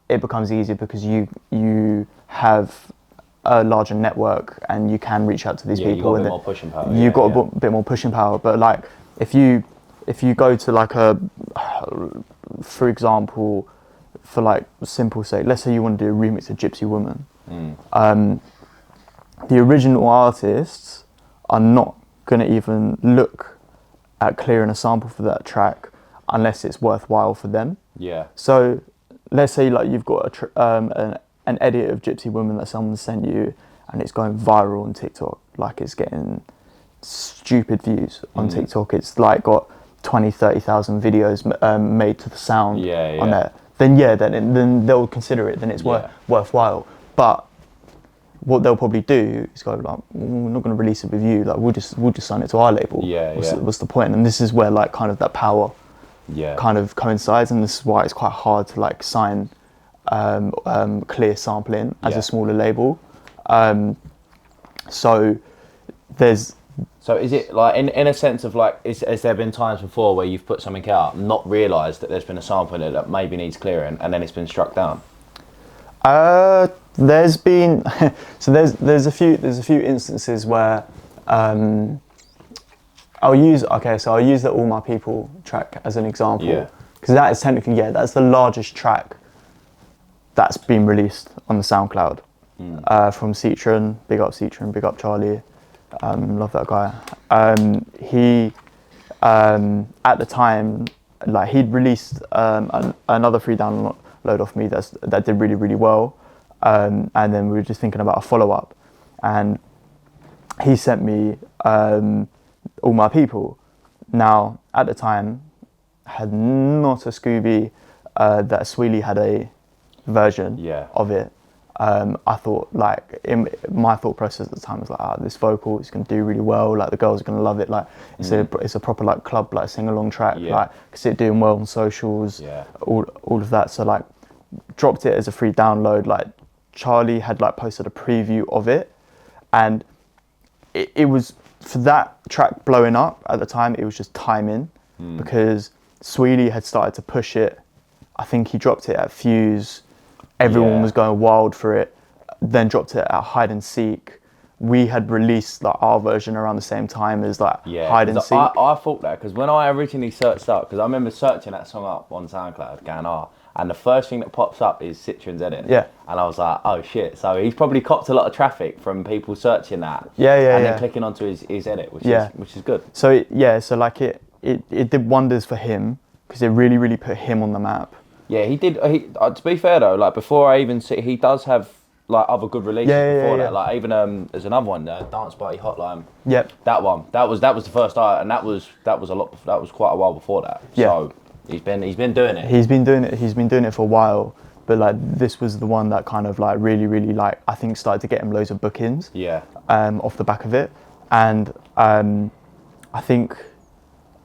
it becomes easier because you have a larger network and you can reach out to these people. You've got a bit more pushing power. You've got a bit more pushing power. But if you go to for example, for simple sake, let's say you want to do a remix of Gypsy Woman. The original artists are not going to even look at clearing a sample for that track unless it's worthwhile for them. Yeah. So let's say you've got an edit of Gypsy Woman that someone sent you and it's going viral on TikTok, it's getting stupid views on TikTok. It's got 20,000-30,000 videos made to the sound on there. Then they'll consider it. Then it's worthwhile. But what they'll probably do is go we're not going to release it with you. We'll just sign it to our label. What's the point? And this is where kind of that power kind of coincides, and this is why it's quite hard to sign clear sampling as a smaller label. So there's So is it like in a sense of like, has there been times before where you've put something out, not realised that there's been a sample in it that maybe needs clearing, and then it's been struck down? there's been so there's a few instances where I'll use the All My People track as an example, Yeah. because that is technically, that's the largest track that's been released on the SoundCloud from Citron. Big up Citron, big up Charlie. Love that guy. He at the time, like, he'd released another free download off me that did really, really well, and then we were just thinking about a follow-up, and he sent me All My People. Now, at the time, had not a Scooby that Sweely had a version of it. I thought, like, my thought process at the time was like, this vocal is going to do really well, like the girls are going to love it, like it's a proper like club like sing along track, like can see it doing well on socials, all of that. So like dropped it as a free download. Like Charlie had like posted a preview of it, and it was, for that track blowing up at the time, it was just timing, because Sweely had started to push it. I think he dropped it at Fuse. Everyone was going wild for it. Then dropped it at Hide and Seek. We had released like our version around the same time as like Hide and Seek. I thought that, because when I originally searched up, because I remember searching that song up on SoundCloud, going, and the first thing that pops up is Citron's edit. Yeah. And I was like, oh shit. So he's probably copped a lot of traffic from people searching that. And then clicking onto his edit, which is good. So so like it did wonders for him, because it really, really put him on the map. Yeah, he did. To be fair though, like before I even see, he does have like other good releases before that. Like even there's another one, Dance Party Hotline. Yep. That one. That was the first art, and that was a lot. That was quite a while before that. Yeah. So he's been doing it. He's been doing it for a while, but like this was the one that kind of like really, really, like, I think started to get him loads of bookings. Yeah. Off the back of it, and I think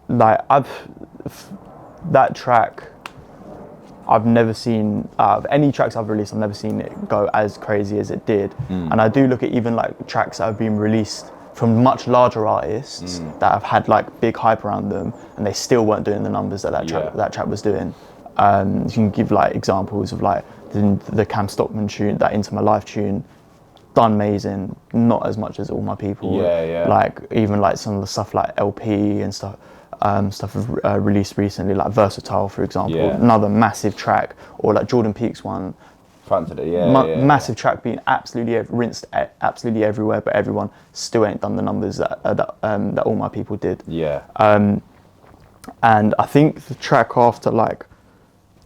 like that track, I've never seen, any tracks I've released, I've never seen it go as crazy as it did. And I do look at even like tracks that have been released from much larger artists that have had like big hype around them, and they still weren't doing the numbers that track was doing. You can give like examples of like the Cam Stockman tune, that Into My Life tune, done amazing, not as much as All My People. Like even like some of the stuff like LP and stuff. Stuff released recently, like Versatile, for example, another massive track, or like Jordan Peak's one, fronted it, massive track, being absolutely rinsed absolutely everywhere, but everyone still ain't done the numbers that All My People did. And I think the track, after like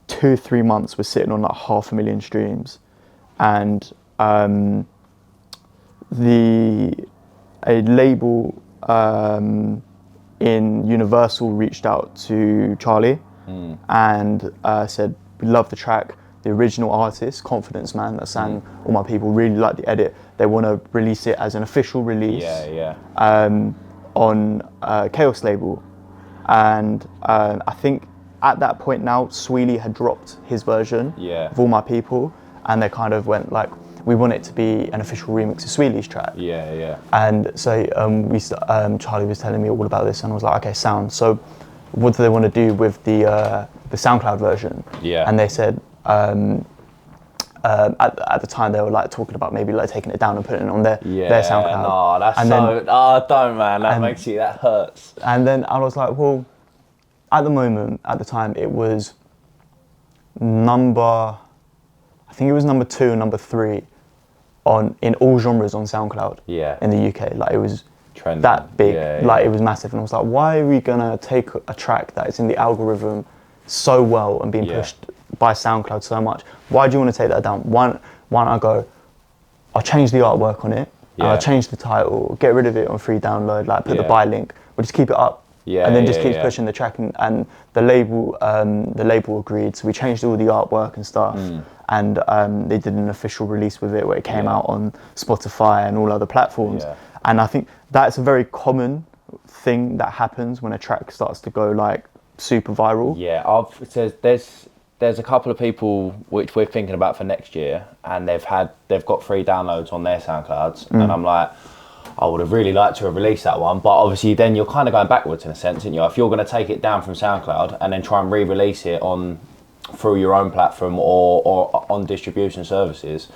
2-3 months, was sitting on like 500,000 streams, and a label in Universal reached out to Charlie and said, we love the track. The original artist, Confidence Man, that sang All My People, really like the edit. They want to release it as an official release on Chaos label. And I think at that point now, Sweely had dropped his version of All My People, and they kind of went like, we want it to be an official remix of Sweely's track. And so Charlie was telling me all about this, and I was like, okay, sound. So what do they want to do with the SoundCloud version? And they said, at the time they were like talking about maybe like taking it down and putting it on their SoundCloud. No, that's and don't, man, that hurts. And then I was like, well, at the time it was number 2 and number 3 in all genres on SoundCloud in the UK. Like, it was trending, that big, it was massive. And I was like, why are we gonna take a track that is in the algorithm so well and being pushed by SoundCloud so much? Why do you want to take that down? Why don't I go, I'll change the artwork on it, I'll change the title, get rid of it on free download, like put the buy link, but just keep it up. And then just keeps pushing the track, and the label agreed. So we changed all the artwork and stuff, and they did an official release with it where it came out on Spotify and all other platforms. And I think that's a very common thing that happens when a track starts to go like super viral. there's a couple of people which we're thinking about for next year, and they've got 3 downloads on their SoundClouds, and I'm like, I would have really liked to have released that one, but obviously then you're kind of going backwards in a sense, aren't you? If you're going to take it down from SoundCloud and then try and re-release it through your own platform or on distribution services,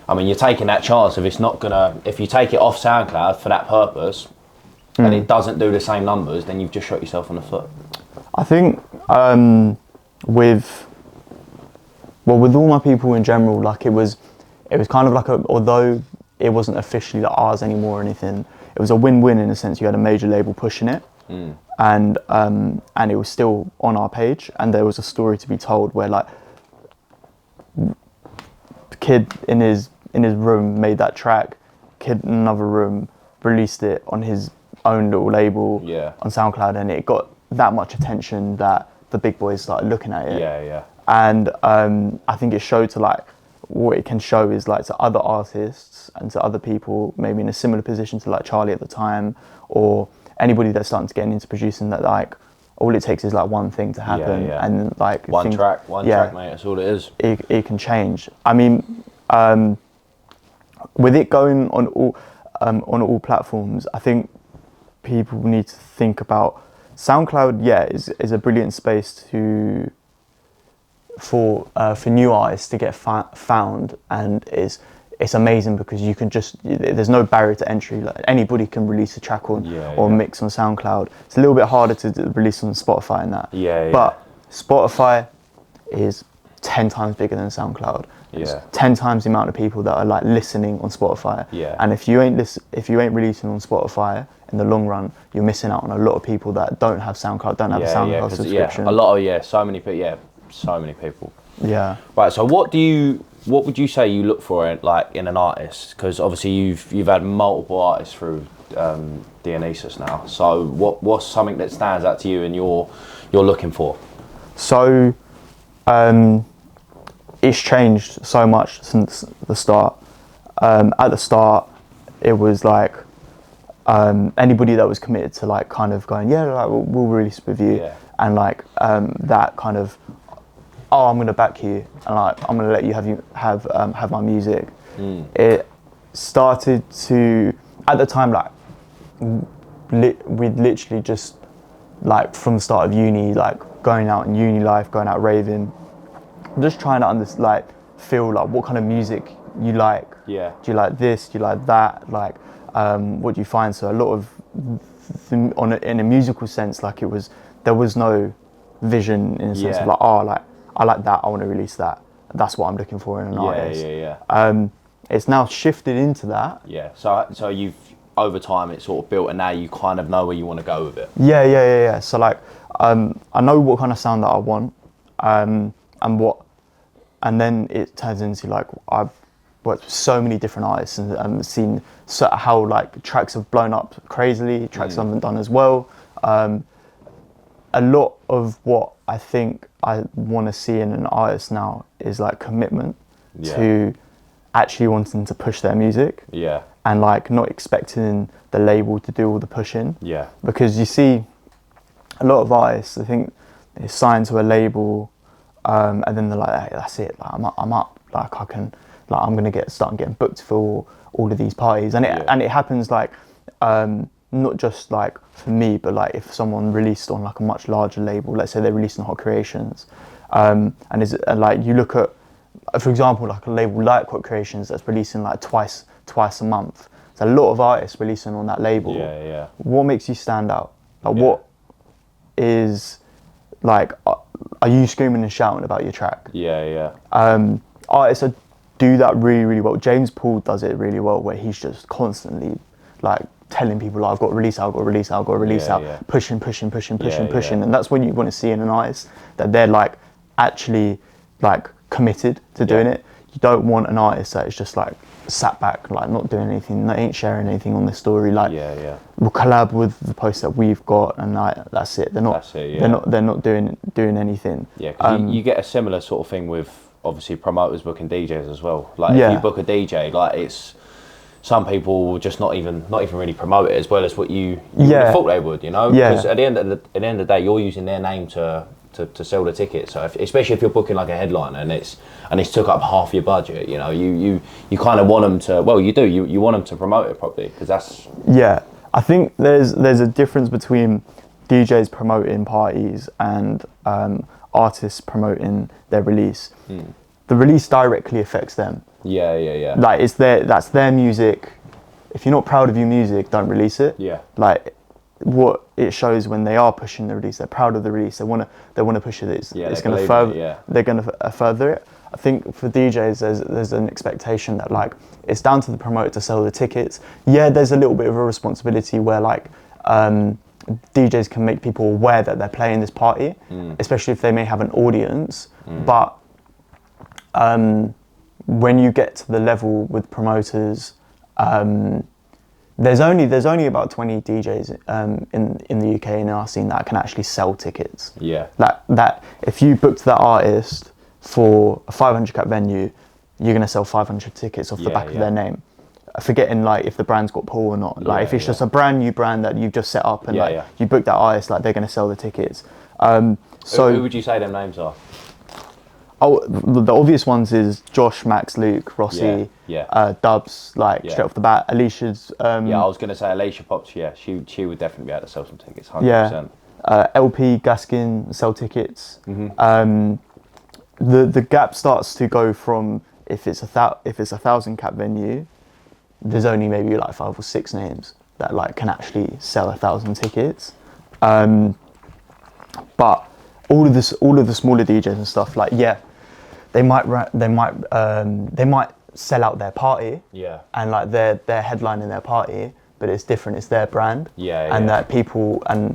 I mean, you're taking that chance of it's not gonna. If you take it off SoundCloud for that purpose, and it doesn't do the same numbers, then you've just shot yourself in the foot. I think with all my people in general, like it was kind of like although it wasn't officially like ours anymore or anything, it was a win-win in a sense. You had a major label pushing it, and it was still on our page, and there was a story to be told where like the kid in his room made that track, kid in another room released it on his own little label on SoundCloud, and it got that much attention that the big boys started looking at it. And I think it showed to like what it can show is like to other artists and to other people maybe in a similar position to like Charlie at the time, or anybody that's starting to get into producing, that like all it takes is like one thing to happen, and like one track, mate, that's all it is. It can change. I mean, with it going on all platforms, I think people need to think about SoundCloud. Is a brilliant space for new artists to get found, and it's amazing because you can there's no barrier to entry. Like anybody can release a track or mix on SoundCloud. It's a little bit harder to release on Spotify and that. But Spotify is 10 times bigger than SoundCloud. It's 10 times the amount of people that are like listening on Spotify. And if you ain't releasing on Spotify in the long run, you're missing out on a lot of people that don't have SoundCloud, don't have a SoundCloud subscription. So many people. Right. So what would you say you look for in an artist? Because obviously you've had multiple artists through Dionysus now. So what's something that stands out to you and you're looking for? So it's changed so much since the start. At the start, it was like anybody that was committed to like kind of going, like we'll release with you, and like that kind of, I'm gonna back you, and like I'm gonna let you have my music. It started to, at the time, like we'd literally just like from the start of uni, like going out in uni life, going out raving, just trying to feel like what kind of music you like. Do you like this? Do you like that? Like what do you find? So a lot of in a musical sense, like there was no vision in a sense of like, I like that, I want to release that. That's what I'm looking for in an artist. It's now shifted into that. So you've, over time, it's sort of built, and now you kind of know where you want to go with it. So like, I know what kind of sound that I want, and then it turns into like, I've worked with so many different artists and seen how like tracks have blown up crazily, tracks haven't done as well. A lot of what I think I want to see in an artist now is like commitment to actually wanting to push their music, and like not expecting the label to do all the pushing, because you see a lot of artists, I think they're signed to a label, and then they're like, hey, that's it, like I'm up, like I can, like I'm gonna start getting booked for all of these parties, and it happens like not just like for me, but like if someone released on like a much larger label, let's say they're releasing Hot Creations, and like you look at, for example, like a label like Hot Creations that's releasing like twice a month. There's a lot of artists releasing on that label. What makes you stand out? Like what is like, are you screaming and shouting about your track? Artists do that really, really well. James Paul does it really well, where he's just constantly like telling people like, I've got to release out, pushing, and that's when you want to see in an artist that they're like actually like committed to doing it. You don't want an artist that is just like sat back, like not doing anything, they ain't sharing anything on the story, like we'll collab with the post that we've got, and like that's it. They're not doing anything. You get a similar sort of thing with obviously promoters booking DJs as well. Like if you book a DJ, like it's, some people will just not even really promote it as well as what you thought they would, you know? Because at the end of the day, you're using their name to to sell the tickets. So especially if you're booking like a headliner and it's took up half your budget, you know, you kind of want them to. Well, you do. You want them to promote it properly because that's. Yeah, I think there's a difference between DJs promoting parties and artists promoting their release. The release directly affects them. Yeah. Like that's their music. If you're not proud of your music, don't release it. Yeah. Like what it shows when they are pushing the release, they're proud of the release. They want to push it. It's going to further. Yeah. They're going to further it. I think for DJs, there's an expectation that like it's down to the promoter to sell the tickets. Yeah, there's a little bit of a responsibility where like DJs can make people aware that they're playing this party, especially if they may have an audience. But when you get to the level with promoters, there's only about 20 DJs in the UK in our scene that can actually sell tickets. Yeah. That if you booked that artist for a 500 cap venue, you're gonna sell 500 tickets off the back of their name. Forgetting like if the brand's got pull or not. Like if it's just a brand new brand that you've just set up and you book that artist, like they're gonna sell the tickets. So who would you say them names are? Oh, the obvious ones is Josh, Max, Luke, Rossi, Dubs, like straight off the bat. Alicia's. I was going to say Alicia Pops. Yeah, she would definitely be able to sell some tickets. 100%. LP, Gaskin sell tickets. The gap starts to go from if it's a 1,000 cap venue, there's only maybe like 5 or 6 names that like can actually sell 1,000 tickets. But all of the smaller DJs and stuff, like they might sell out their party, and like they're headlining their party, but it's different. It's their brand, and that people are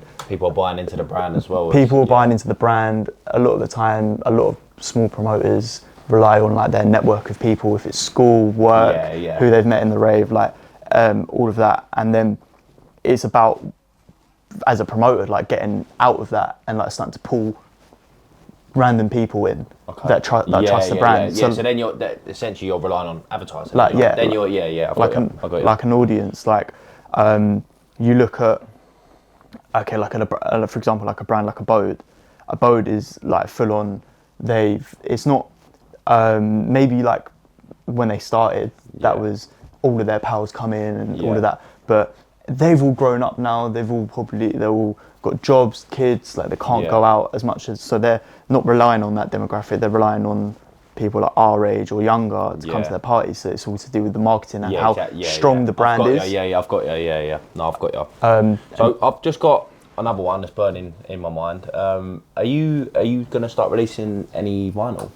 buying into the brand as well. People are buying into the brand. A lot of the time, a lot of small promoters rely on like their network of people. If it's school, work, who they've met in the rave, like all of that, and then it's about as a promoter like getting out of that and like starting to pull random people in that trust the brand. So then essentially you're relying on advertising. Like then you're like an audience. Like you look at for example like a brand like Abode. Abode is like full on. It's not maybe like when they started that was all of their pals come in and all of that, but they've all grown up now. They're all got jobs, kids, like they can't go out as much as, so they're not relying on that demographic. They're relying on people like our age or younger to come to their parties. So it's all to do with the marketing and how strong the brand is. I've got you. No, I've got you. So I've just got another one that's burning in my mind. Are you going to start releasing any vinyl?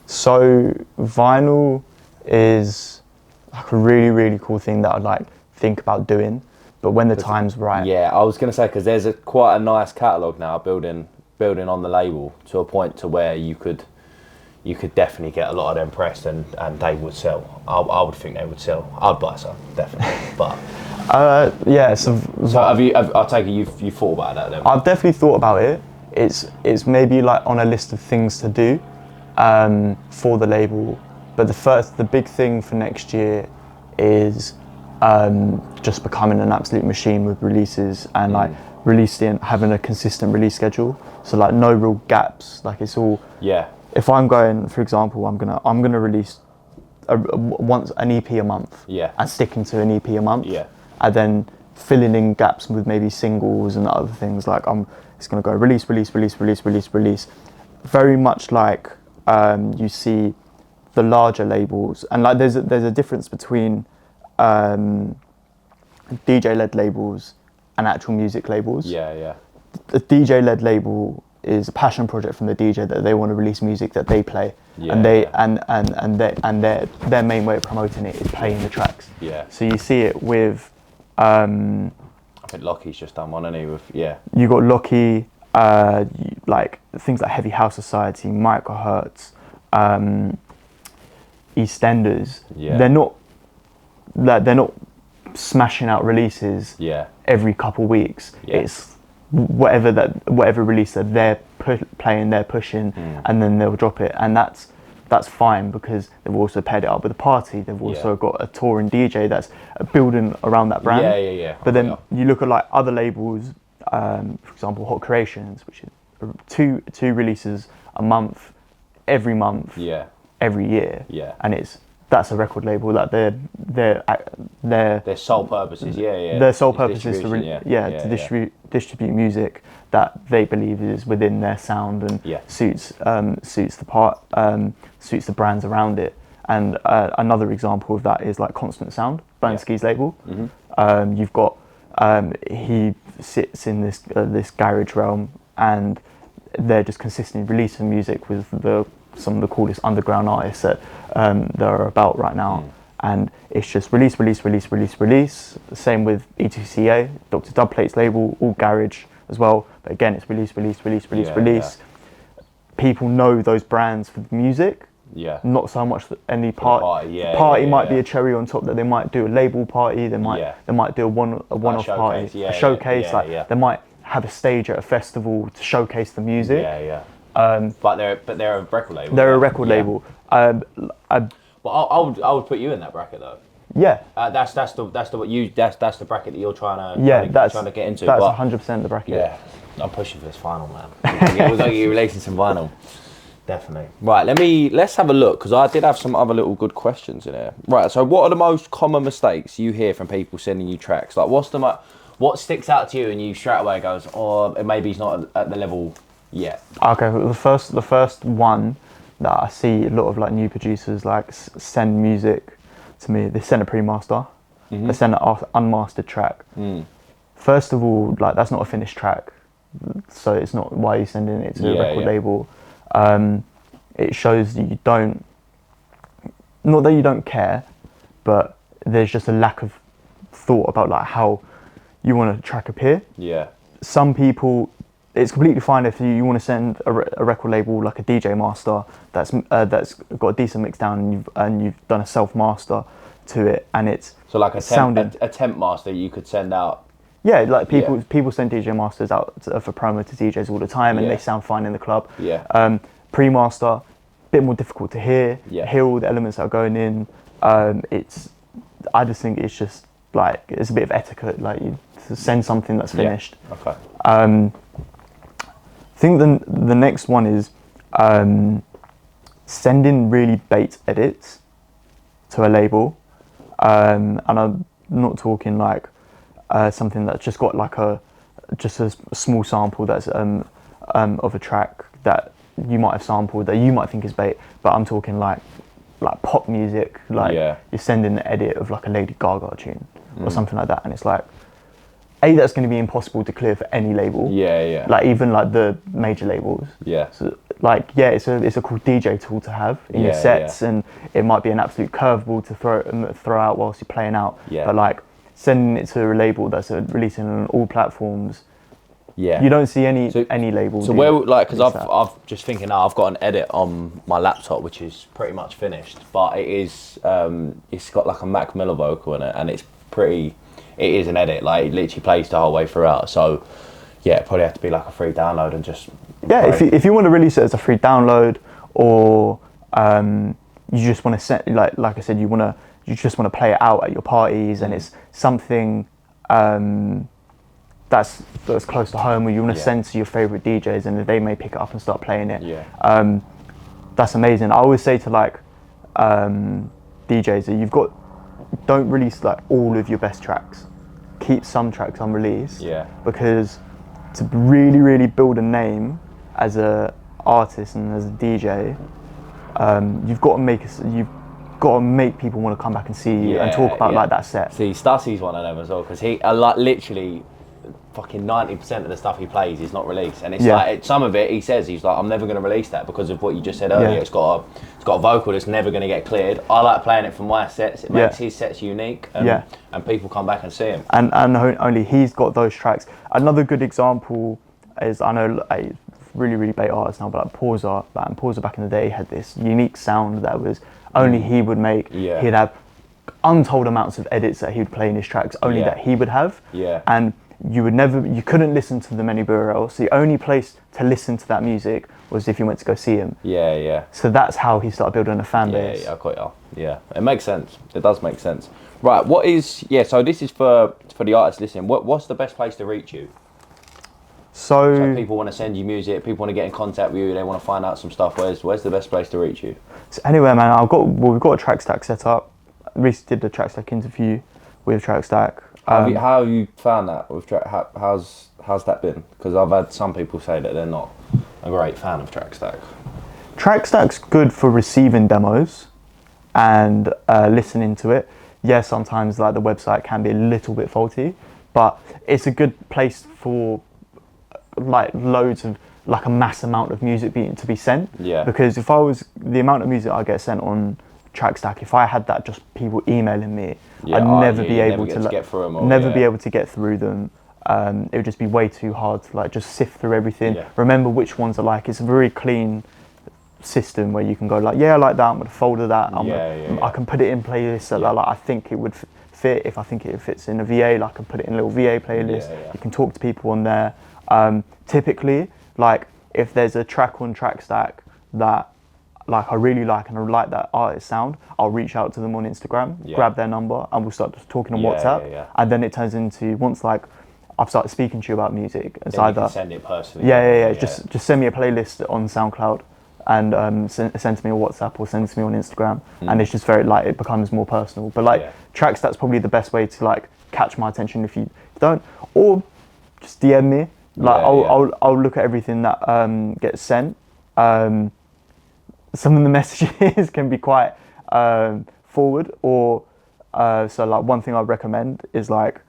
So vinyl is like a really, really cool thing that I'd like think about doing, but when the time's right. Yeah, I was going to say, because there's quite a nice catalogue now building on the label to a point to where you could definitely get a lot of them pressed and they would sell. I would think they would sell. I'd buy some, definitely. But so I'll take it you've thought about that then? I've definitely thought about it. It's maybe like on a list of things to do for the label, but the big thing for next year is just becoming an absolute machine with releases and like having a consistent release schedule. So like no real gaps. Like it's all. Yeah. If I'm going, for example, I'm gonna release an EP a month. Yeah. And sticking to an EP a month. Yeah. And then filling in gaps with maybe singles and other things. Like it's gonna go release. Very much like you see the larger labels, and like there's a difference between DJ-led labels and actual music labels. Yeah. The DJ-led label is a passion project from the DJ that they want to release music that they play, and their main way of promoting it is playing the tracks. Yeah. So you see it with. I think Lockie's just done one, hasn't he? You got Lockie, like things like Heavy House Society, Microhertz, EastEnders. Yeah. They're not smashing out releases every couple weeks. It's whatever release that they're playing, they're pushing, and then they'll drop it, and that's fine because they've also paired it up with a party. They've also got a touring DJ that's building around that brand. Yeah. But then you look at like other labels, for example, Hot Creations, which is two releases a month, every month, Yeah. every year, Yeah. and that's a record label. Like Their sole purpose is their sole It's purpose is to distribute music that they believe is within their sound and suits the brands around it. And another example of that is like Constant Sound, Bansky's label. You've got he sits in this garage realm, and they're just consistently releasing music with some of the coolest underground artists that are about right now. And it's just release. Same with E2CA, Dr. Dubplate's label, all garage as well. But again, it's release. People know those brands for the music. Yeah. Not so much any party might be a cherry on top, that they might do a label party. They might do a one-off party, a showcase. They might have a stage at a festival to showcase the music. But they're a record label. They're a record label. But I would put you in that bracket though. Yeah. That's the bracket that you're trying to trying to get into. That's 100% the bracket. Yeah. I'm pushing for this final, man. We're going to get releasing some vinyl. Definitely. Right, let's have a look, because I did have some other little good questions in here. Right, so what are the most common mistakes you hear from people sending you tracks? Like, what sticks out to you and you straight away goes, oh, maybe he's not at the level yet? Okay, the first one that I see a lot of like new producers like send music to me. They send a pre-master. They send an unmastered track. First of all, like that's not a finished track, so it's not why you're sending it to a record label. It shows that you don't, not that you don't care, but there's just a lack of thought about like how you want a track appear. Yeah. Some people, it's completely fine if you want to send a record label like a DJ master that's got a decent mix down, and you've done a self master to it, and it's so like a temp master you could send out. Yeah, like people send DJ masters out for promo to DJs all the time, and they sound fine in the club. Yeah. Pre-master, a bit more difficult to hear all the elements that are going in. I just think it's just like, it's a bit of etiquette, like you to send something that's finished. Okay. I think the next one is sending really bait edits to a label, and I'm not talking like something that's just got like a small sample that's of a track that you might have sampled that you might think is bait, but I'm talking like pop music, like you're sending an edit of like a Lady Gaga tune or something like that, and it's like, that's going to be impossible to clear for any label. Like even like the major labels. So like it's a cool DJ tool to have in your sets, and it might be an absolute curveball to throw out whilst you're playing out. But like sending it to a label that's releasing on all platforms. You don't see any labels. So where, like, because I've just thinking now, I've got an edit on my laptop which is pretty much finished, but it is it's got like a Mac Miller vocal in it, and it is an edit, like it literally plays the whole way throughout. So it probably have to be like a free download and just if you want to release it as a free download, or you just want to set, like I said, you just want to play it out at your parties, and it's something that's close to home, where you want to send to your favorite DJs, and they may pick it up and start playing it. That's amazing. I always say to like DJs that don't release like all of your best tracks. Keep some tracks unreleased. Because to really, really build a name as a artist and as a DJ, you've got to make people want to come back and see you and talk about like that set. See, Stussy's one of them as well, because he like literally fucking 90% of the stuff he plays is not released, and it's like some of it he says he's like, I'm never going to release that because of what you just said earlier. It's got a vocal that's never going to get cleared. I like playing it for my sets. It makes his sets unique, and people come back and see him. And only he's got those tracks. Another good example is, I know a really, really bait artist now, but like Pausa. And Pausa back in the day had this unique sound that was only he would make. He'd have untold amounts of edits that he would play in his tracks, only that he would have. And you couldn't listen to them anywhere else. The only place to listen to that music was if you went to go see him. So that's how he started building a fan base. It makes sense. It does make sense. Right, so this is for the artists listening. What's the best place to reach you? So people want to send you music, people want to get in contact with you, they want to find out some stuff. Where's the best place to reach you? So anyway, man, we've got a track stack set up. I recently did the track stack interview with track stack. How have you found that with how's that been? Because I've had some people say that they're not a great fan of track stack. Track stack's good for receiving demos and listening to it. Yeah, sometimes like the website can be a little bit faulty, but it's a good place for like loads of like a mass amount of music to be sent. Yeah. Because if I was the amount of music I get sent on Trackstack, if I had that just people emailing me, I'd never be able to get through them. Be able to get through them. It would just be way too hard to like just sift through everything. Yeah. Remember which ones are like. It's a very clean system where you can go like, I like that. I'm gonna folder that. I can put it in playlists that like I think it would fit. If I think it fits in a VA, like I can put it in a little VA playlist. You can talk to people on there. Typically, like if there's a track on Trackstack that like I really like and I like that artist sound, I'll reach out to them on Instagram, grab their number, and we'll start just talking on WhatsApp. And then it turns into, once like I've started speaking to you about music, it's then either you can send it personally. Just send me a playlist on SoundCloud and send to me on WhatsApp or send it to me on Instagram, and it's just very like it becomes more personal. But like Trackstack's probably the best way to like catch my attention if you don't, or just DM me. Like I'll look at everything that gets sent. Some of the messages can be quite forward, or so like one thing I recommend is like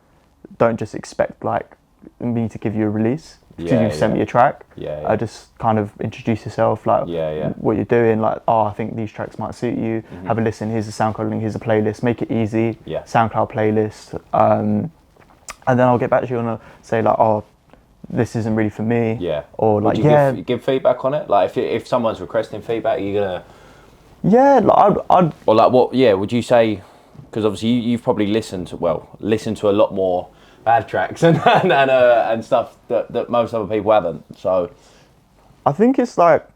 don't just expect like me to give you a release because you've sent me a track. Just kind of introduce yourself, like what you're doing, like I think these tracks might suit you. Have a listen. Here's a SoundCloud link. Here's a playlist. Make it easy. SoundCloud playlist, and then I'll get back to you and I'll say like this isn't really for me. Or like would you give feedback on it? Like if someone's requesting feedback, are you gonna? Like I'd. Or like what? Yeah, would you say? Because obviously you've probably listened to a lot more bad tracks and stuff that most other people haven't. So I think it's like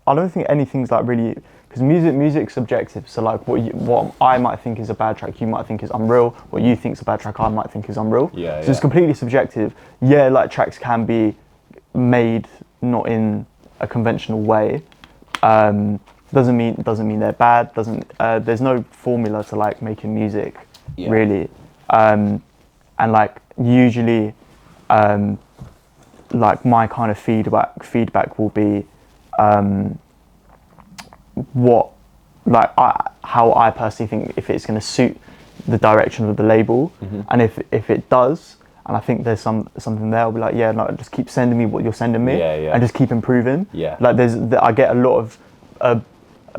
I don't think anything's like really, because music's subjective. So like what I might think is a bad track, you might think is unreal. What you think's a bad track, I might think is unreal. So it's completely subjective. Like tracks can be made not in a conventional way. Doesn't mean they're bad. There's no formula to like making music really. And like usually, like my kind of feedback will be how I personally think if it's going to suit the direction of the label, and if it does, and I think there's something there, I'll be like, just keep sending me what you're sending me, and just keep improving. Like I get a lot of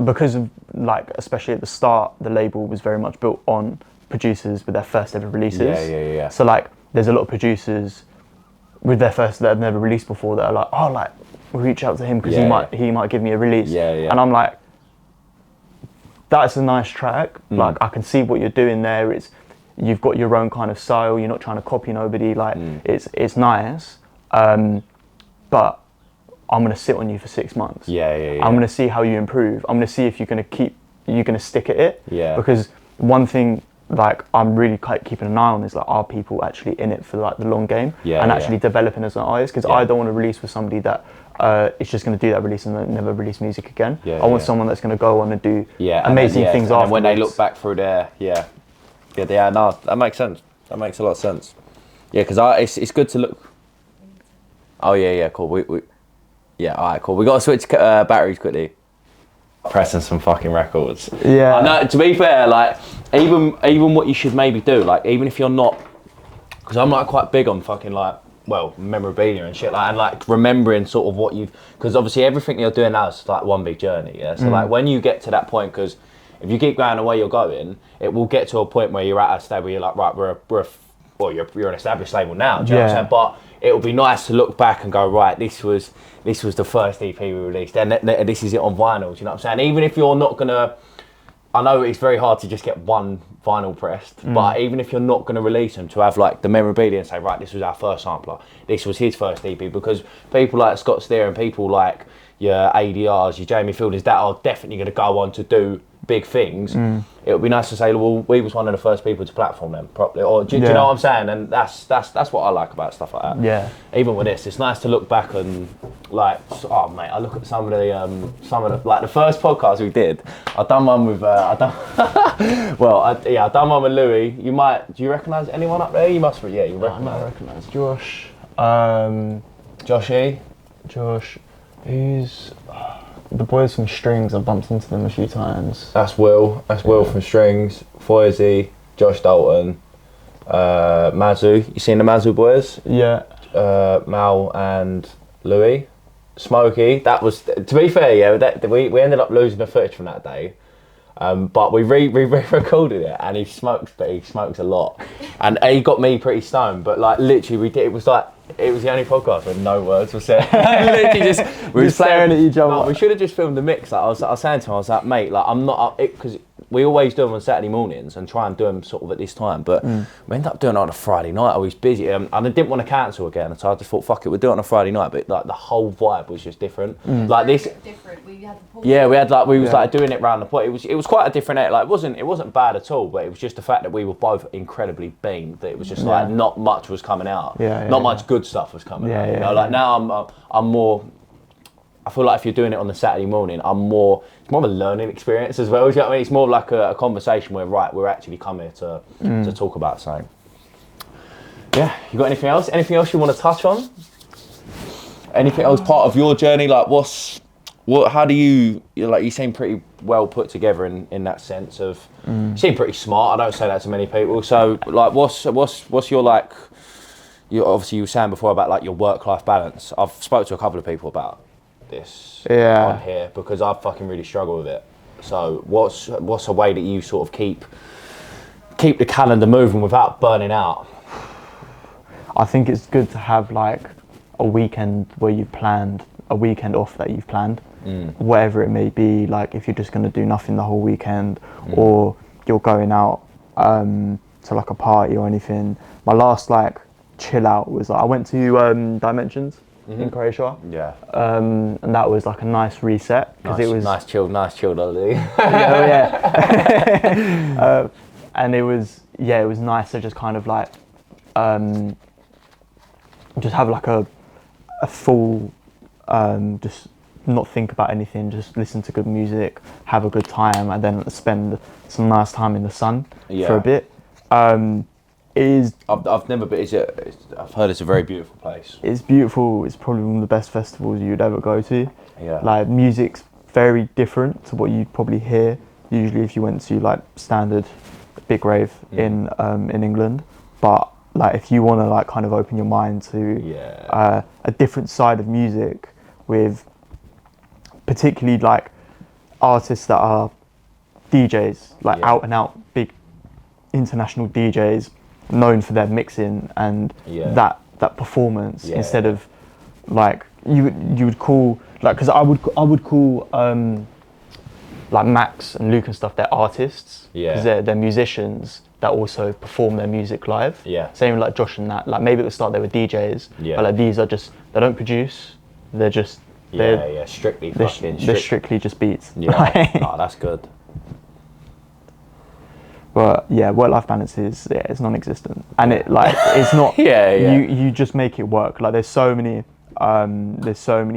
because of like, especially at the start, the label was very much built on producers with their first ever releases. So like there's a lot of producers with their first that have never released before that are like, we'll reach out to him because he might give me a release. And I'm like, that's a nice track. Like I can see what you're doing there. You've got your own kind of style. You're not trying to copy nobody. Like it's nice. But I'm gonna sit on you for 6 months. I'm gonna see how you improve. I'm gonna see if you're gonna stick at it. Because one thing like I'm really keeping an eye on is like, are people actually in it for like the long game and actually developing as an artist? Because I don't want to release with somebody that is just going to do that release and then never release music again. I want someone that's going to go on and do amazing things afterwards. And when they look back through their no, that makes sense. That makes a lot of sense. Because it's good to look. Oh cool. We alright, cool. We got to switch batteries quickly. Pressing some fucking records. I know, to be fair, like even what you should maybe do, like even if you're not, because I'm like quite big on fucking like memorabilia and shit, like, and like remembering sort of what you've, because obviously everything you're doing now is like one big journey. So like when you get to that point, because if you keep going the way you're going, it will get to a point where you're at a stage where you're like, right, you're an established label now. Do you know what I'm saying? But it would be nice to look back and go, right, this was the first EP we released, and this is it on vinyl. Do you know what I'm saying? Even if you're not gonna, I know it's very hard to just get one vinyl pressed, but even if you're not gonna release them, to have like the memorabilia and say, right, this was our first sampler, this was his first EP, because people like Scott Steer and people like your ADRs, your Jamie Fielders, that are definitely gonna go on to do big things, it would be nice to say, well, we was one of the first people to platform them properly, or do you know what I'm saying? And that's what I like about stuff like that. Yeah. Even with this, it's nice to look back and like, oh mate, I look at some of the like the first podcast we did. I done one with I done one with Louis. Do you recognise anyone up there? You must, yeah, you recognise. I recognise Josh. Joshy. Josh. Who's the boys from Strings? I've bumped into them a few times. That's Will. That's Will from Strings. Foisey, Josh Dalton, Mazu. You seen the Mazu boys? Yeah. Mal and Louis. Smokey. That was, to be fair, yeah. We ended up losing the footage from that day. But we re-recorded it, and he smokes a lot, and he got me pretty stoned. But like literally, it was the only podcast where no words were said. Literally just we were staring at each other. No, we should have just filmed the mix. Like I was saying to him, I was like, mate, like I'm not up because we always do them on Saturday mornings and try and do them sort of at this time. But we ended up doing it on a Friday night. I was busy, and I didn't want to cancel again, so I just thought, fuck it, we'll do it on a Friday night. But like the whole vibe was just different. Like this. Different. We had the pool. Yeah, we was like doing it round the point. It was quite a different edit. Like it wasn't bad at all, but it was just the fact that we were both incredibly beamed. That it was just like not much was coming out. Not much good stuff was coming out. You know, like now I'm more. I feel like if you're doing it on the Saturday morning, it's more of a learning experience as well. You know what I mean? It's more like a conversation where we're actually come here to talk about something. Yeah, you got anything else? Anything else you want to touch on? Anything else part of your journey? Like how do you seem pretty well put together in that sense of, you seem pretty smart. I don't say that to many people. So like what's your like, you were saying before about like your work-life balance. I've spoke to a couple of people about this on here because I fucking really struggle with it. So what's a way that you sort of keep the calendar moving without burning out? I think it's good to have like a weekend where you've planned, a weekend off that you've planned, whatever it may be. Like if you're just going to do nothing the whole weekend, or you're going out to like a party or anything. My last like chill out was like I went to Dimensions in Croatia. Yeah. And that was like a nice reset because it was nice chilled holiday. And it was nice to just kind of like just have like a full just not think about anything, just listen to good music, have a good time, and then spend some nice time in the sun for a bit. I've never been. I've heard it's a very beautiful place. It's beautiful. It's probably one of the best festivals you'd ever go to. Yeah. Like music's very different to what you'd probably hear usually if you went to like standard big rave in England. But like if you want to like kind of open your mind to a different side of music with particularly like artists that are DJs, like out and out big international DJs known for their mixing and that performance instead of like you would call like, because I would call like Max and Luke and stuff, they're artists because they're musicians that also perform their music live. Same with like Josh and that, like maybe at the start they were DJs, but like these are just, they don't produce, they're just strictly they're strictly just beats. Oh, that's good. But yeah, work-life balance is it's non-existent, and it like it's not. You just make it work. Like there's so many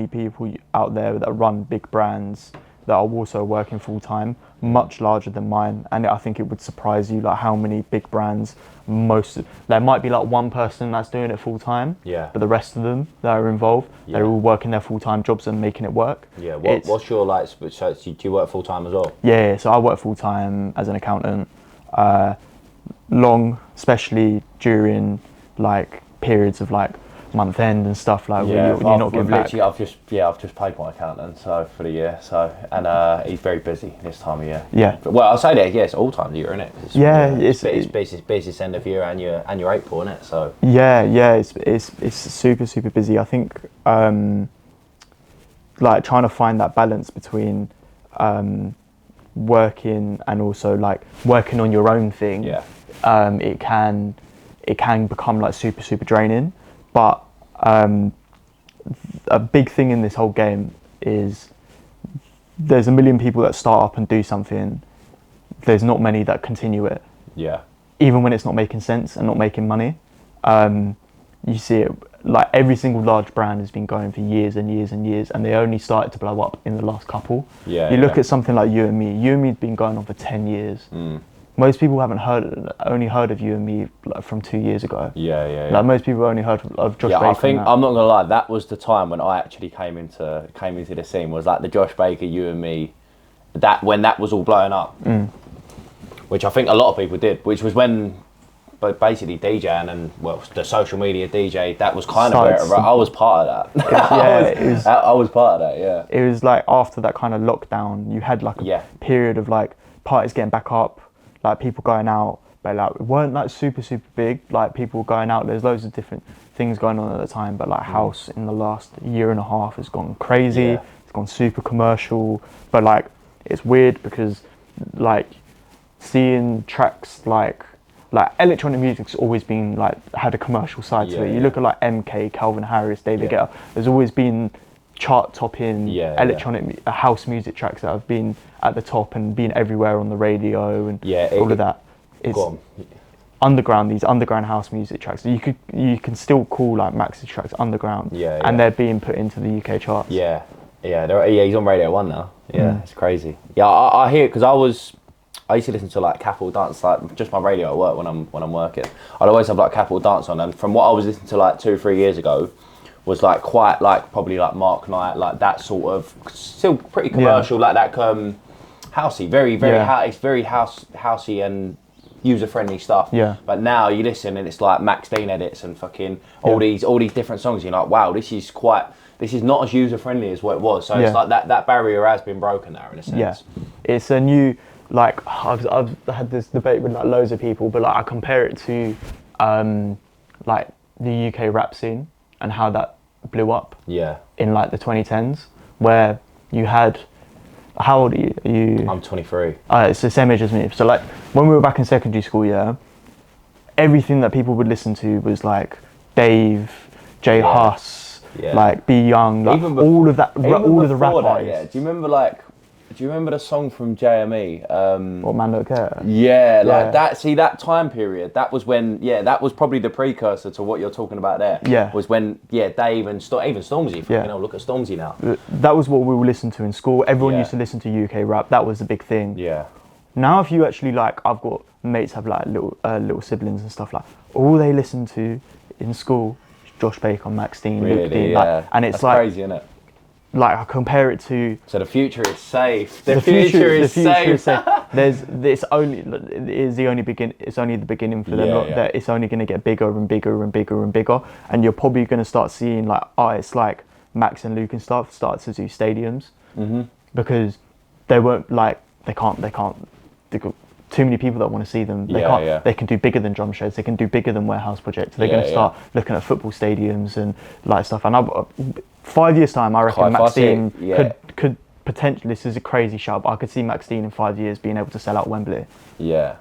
people out there that run big brands that are also working full time, much larger than mine, and I think it would surprise you like how many big brands. There might be like one person that's doing it full time, but the rest of them that are involved, they're all working their full time jobs and making it work. What's your like? So do you work full time as well? So I work full time as an accountant. Long, especially during like periods of like month end and stuff like where you're not getting back. I've just paid my accountant for the year, and he's very busy this time of year. Well, I'll say that it's all time of year, isn't it? It's busiest end of year and your April, isn't it? So it's super busy. I think like trying to find that balance between working and also like working on your own thing, it can become like super draining, but a big thing in this whole game is there's a million people that start up and do something there's not many that continue it. Yeah. Even when it's not making sense and not making money. You see it, like every single large brand has been going for years and years and years, and they only started to blow up in the last couple. Yeah. You look at something like You and Me. You and Me's been going on for 10 years. Most people haven't only heard of You and Me like, from 2 years ago. Yeah. Like most people only heard of Josh Baker. I think I'm not gonna lie. That was the time when I actually came into the scene. Was like the Josh Baker, You and Me, when that was all blowing up. Which I think a lot of people did. Which was when, but basically DJing and the social media DJ. That was kind of where I was part of that. I was part of that. Yeah. It was like after that kind of lockdown, you had like a period of like parties getting back up. Like people going out, but like it weren't like super big. Like people going out. There's loads of different things going on at the time. But like house in the last year and a half has gone crazy. Yeah. It's gone super commercial. But like it's weird because like seeing tracks like electronic music's always been like had a commercial side to it. You look at like MK, Calvin Harris, David Guetta. There's always been chart-topping electronic house music tracks that have been at the top and been everywhere on the radio and all of that. It's underground. These underground house music tracks. You can still call like Max's tracks underground. And they're being put into the UK charts. Yeah. He's on Radio 1 now. Yeah, it's crazy. Yeah, I hear it because I used to listen to like Capital Dance, like just my radio at work when I'm working. I'd always have like Capital Dance on, and from what I was listening to like 2-3 years ago, was like quite like probably like Mark Knight, like that sort of still pretty commercial, like that housey, very it's very housey and user friendly stuff. Yeah. But now you listen and it's like Max Dean edits and fucking all these different songs. You're like, wow, this is not as user friendly as what it was. So it's like that barrier has been broken there in a sense. Yeah, it's a new. Like I've had this debate with like loads of people, but like I compare it to like the UK rap scene and how that blew up in like the 2010s, where you had, how old are you? I'm 23. It's the same age as me. So like when we were back in secondary school, everything that people would listen to was like Dave, J Huss, like Be Young, like all of that, all of the rap artists. Do you remember the song from JME? What, Man Don't Care? Yeah, like that. See, that time period, that was when, that was probably the precursor to what you're talking about there. Yeah. Was when, Dave and even Stormzy, look at Stormzy now. That was what we would listen to in school. Everyone used to listen to UK rap. That was the big thing. Yeah. Now, if you actually like, I've got mates have like little siblings and stuff like, all they listen to in school is Josh Baker, Max Dean, Luke Dean. Like, and it's like crazy, isn't it? Like I compare it to. So the future is safe. The future is safe. It's only the beginning for them. That it's only going to get bigger and bigger and bigger and bigger, and you're probably going to start seeing like artists like Max and Luke and stuff start to do stadiums because they won't like they can't. They've got too many people that want to see them. They can't. They can do bigger than drum shows. They can do bigger than warehouse projects. They're going to start looking at football stadiums and like stuff. And 5 years time, I reckon Max Dean could potentially. This is a crazy shout, but I could see Max Dean in 5 years being able to sell out Wembley. Yeah,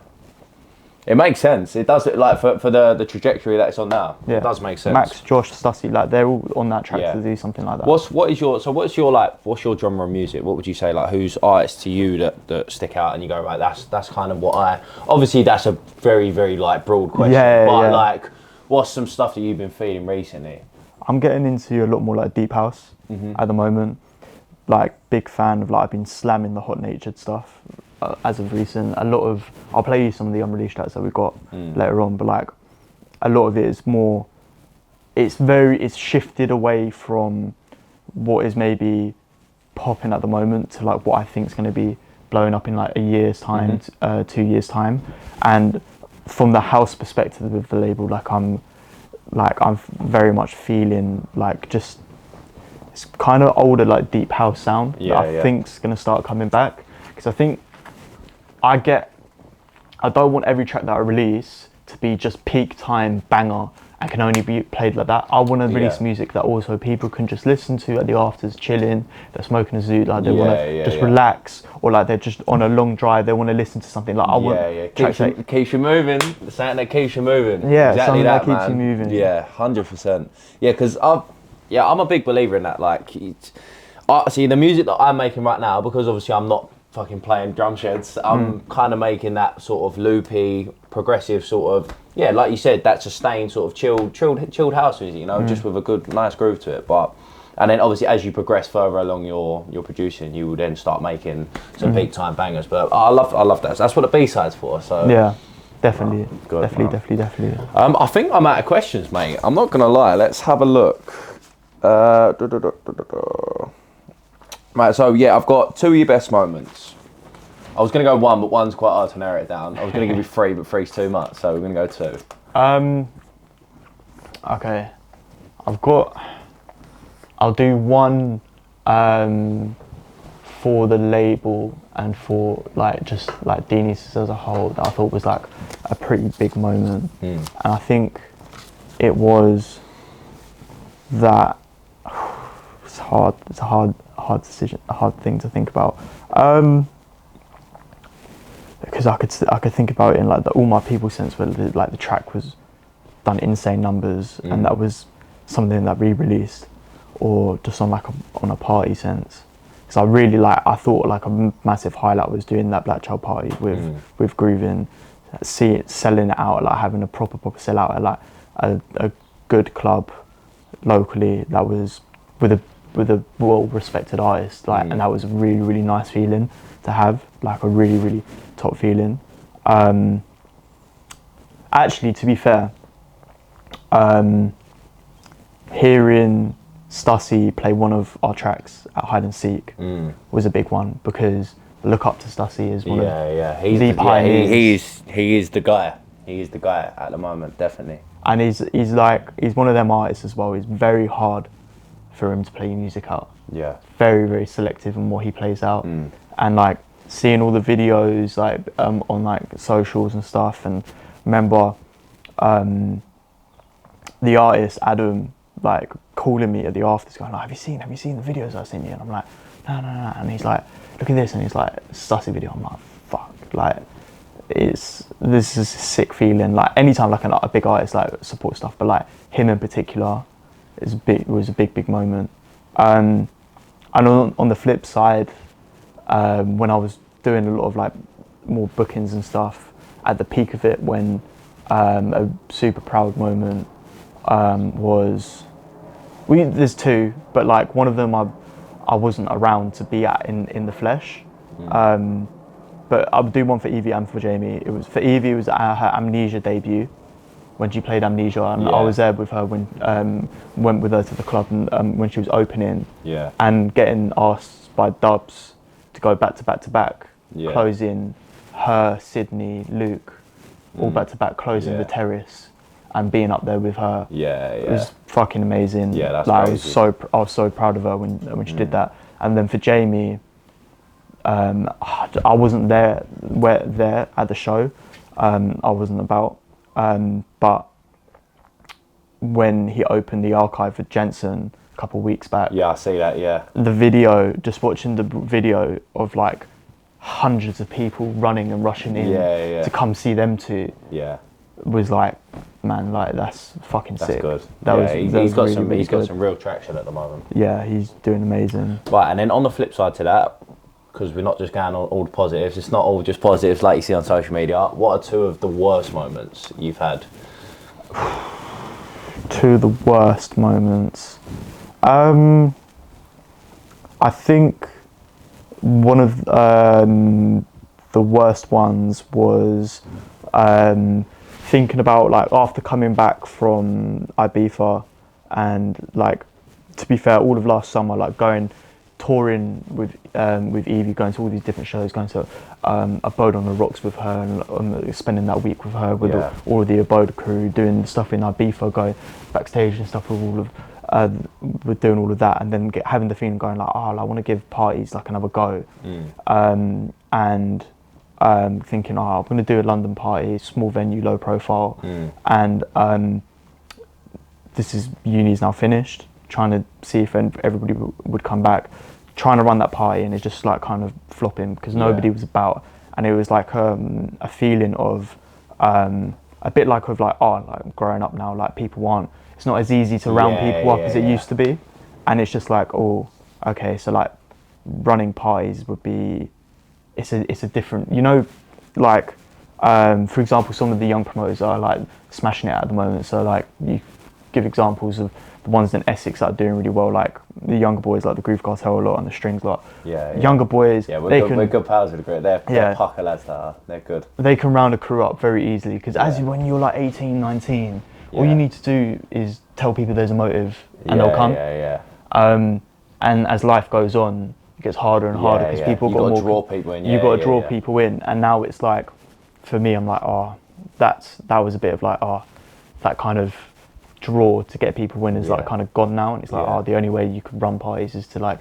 it makes sense. It does. Like for the trajectory that it's on now, it does make sense. Max, Josh, Stussy, like they're all on that track to do something like that. What's your genre of music? What would you say, like who's artists to you that stick out and you go, right, that's kind of what I. Obviously, that's a very very like broad question. But like, what's some stuff that you've been feeling recently? I'm getting into a lot more like deep house at the moment. Like big fan of like I've been slamming the Hot Natured stuff as of recent. I'll play you some of the unreleased tracks that we've got later on, but like a lot of it is more. It's shifted away from what is maybe popping at the moment to like what I think is going to be blowing up in like a year's time, 2 years time, and from the house perspective of the label, I'm very much feeling like just it's kind of older like deep house sound that I think's gonna start coming back, because I think I don't want every track that I release to be just peak time banger and can only be played like that. I want to release music that also people can just listen to at the afters, chilling, they're smoking a zoot, like they want to relax, or like they're just on a long drive, they want to listen to something like I want keeps you moving, something that keeps you moving. Yeah, exactly something that keeps you moving. Yeah, 100%. Yeah, because I'm a big believer in that. Like, see the music that I'm making right now, because obviously I'm not fucking playing drum sheds. I'm kind of making that sort of loopy, progressive sort of, yeah, like you said, that sustained sort of chilled house music, you know, just with a good, nice groove to it. But, and then obviously as you progress further along your producing, you will then start making some peak time bangers. But I love that. That's what the B-side's for. So Yeah, definitely, good, definitely. I think I'm out of questions, mate. I'm not gonna lie. Let's have a look. Right, so yeah, I've got 2 of your best moments. I was going to go 1, but 1's quite hard to narrow it down. I was going to give you 3, but 3's too much, so we're going to go 2. Okay, I'll do 1 for the label and for like just like Dionysus as a whole that I thought was like a pretty big moment. And I think it was that it's hard. It's a hard decision, a hard thing to think about. Because I could think about it in like the All My People sense, where the track was done insane numbers, and that was something that we released, or just on a party sense. Because I thought like a massive highlight was doing that Black Child party with grooving, selling it out, like having a proper sellout at like a good club locally that was with a well respected artist, like, and that was a really nice feeling to have, like a really top feeling. Actually, to be fair, hearing Stussy play one of our tracks at Hide and Seek was a big one, because I look up to Stussy as one of he's the pioneers. He is the guy. He is the guy at the moment, definitely. And he's one of them artists as well. It's very hard for him to play music out. Yeah. Very selective in what he plays out. And like seeing all the videos like on like socials and stuff, and remember the artist Adam like calling me at the afters going like, have you seen the videos I sent you? And I'm like, no. And he's like, look at this, and he's like, Stussy video. I'm like, fuck, like this is a sick feeling. Like anytime like a big artist like support stuff, but like him in particular was a big moment. And on the flip side, when I was doing a lot of like more bookings and stuff, at the peak of it, when a super proud moment was, there's 2, but like one of them I wasn't around to be at in the flesh. But I'll do one for Evie and for Jamie. It was for Evie, it was at her Amnesia debut, when she played Amnesia, and I was there with her when went with her to the club, and when she was opening, and getting asked by Dubs to go back to back, closing her, Sydney, Luke, all back to back, closing the Terrace, and being up there with her. It was fucking amazing. Yeah, that's like, crazy. I was so proud of her when she did that. And then for Jamie, I wasn't there at the show. I wasn't about. But when he opened the archive for Jensen a couple of weeks back, I see that. the video, just watching the video of like hundreds of people running and rushing in to come see them two, was like, man, like that's fucking sick. Good. He's got some real traction at the moment. Yeah, he's doing amazing. Right, and then on the flip side to that, because we're not just going on all the positives, it's not all just positives like you see on social media. What are 2 of the worst moments you've had? 2 of the worst moments. I think one of the worst ones was thinking about like after coming back from Ibiza, and like, to be fair, all of last summer, like touring with Evie, going to all these different shows, going to Abode on the Rocks with her, and spending that week with her, with all of the Abode crew, doing stuff in Ibiza, going backstage and stuff with all of, with doing all of that, and then having the feeling going like, oh, I want to give parties like another go, and thinking, oh, I'm going to do a London party, small venue, low profile, and this is, uni's now finished, trying to see if everybody would come back, trying to run that party, and it's just like kind of flopping because nobody was about, and it was like a feeling of a bit like of like, oh, like growing up now, like people aren't, it's not as easy to round people up as it used to be, and it's just like, oh, okay, so like running parties would be it's a different, like for example, some of the young promoters are like smashing it at the moment. So like you give examples of the ones in Essex that are doing really well, like the younger boys, like the Groove Cartel a lot and the Strings lot. Yeah. Younger boys, Yeah, we're good pals with the group. They're pucker lads that are. They're good. They can round a crew up very easily because when you're like 18, 19, all you need to do is tell people there's a motive and they'll come. And as life goes on, it gets harder and harder because people got to draw people in. You've got to draw people in, and now it's like, for me, I'm like, that was a bit of like, that kind of draw to get people in is like kind of gone now, and it's like, the only way you can run parties is to like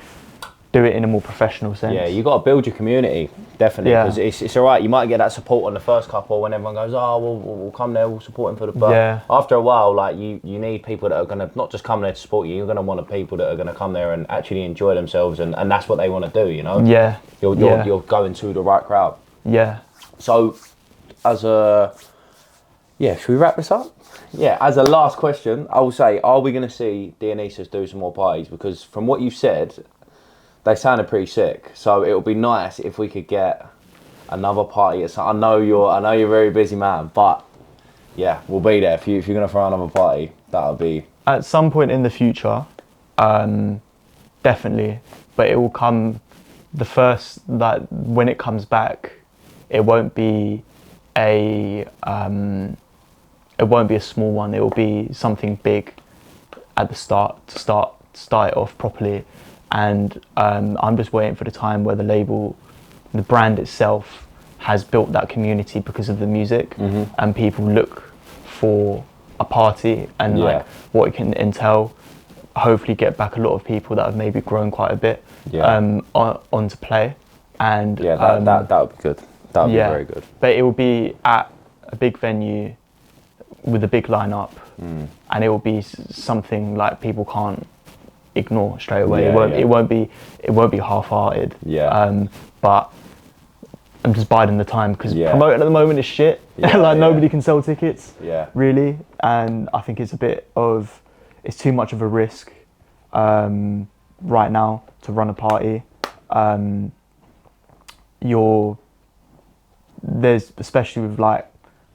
do it in a more professional sense. Yeah, you got to build your community, definitely, because it's all right. You might get that support on the first couple when everyone goes, we'll come there, we'll support him for the. But after a while, like you need people that are gonna not just come there to support you. You're gonna want the people that are gonna come there and actually enjoy themselves, and that's what they want to do. Yeah. You're going to the right crowd. Yeah. So, should we wrap this up? Yeah, as a last question, I will say, are we going to see Dionysus do some more parties? Because from what you've said, they sounded pretty sick. So it would be nice if we could get another party. I know you're a very busy man, but yeah, we'll be there. If you're going to throw another party, that'll be... At some point in the future, definitely. But it will come, when it comes back, it won't be a small one. It will be something big at the start to start it off properly. And I'm just waiting for the time where the brand itself has built that community because of the music, and people look for a party and like what it can entail. Hopefully get back a lot of people that have maybe grown quite a bit onto play. And that would be good. That would be very good. But it will be at a big venue with a big lineup, and it will be something like people can't ignore straight away. It won't be half-hearted. But I'm just biding the time because promoting at the moment is shit. Nobody can sell tickets. Really, and I think it's too much of a risk right now to run a party. There's, especially with like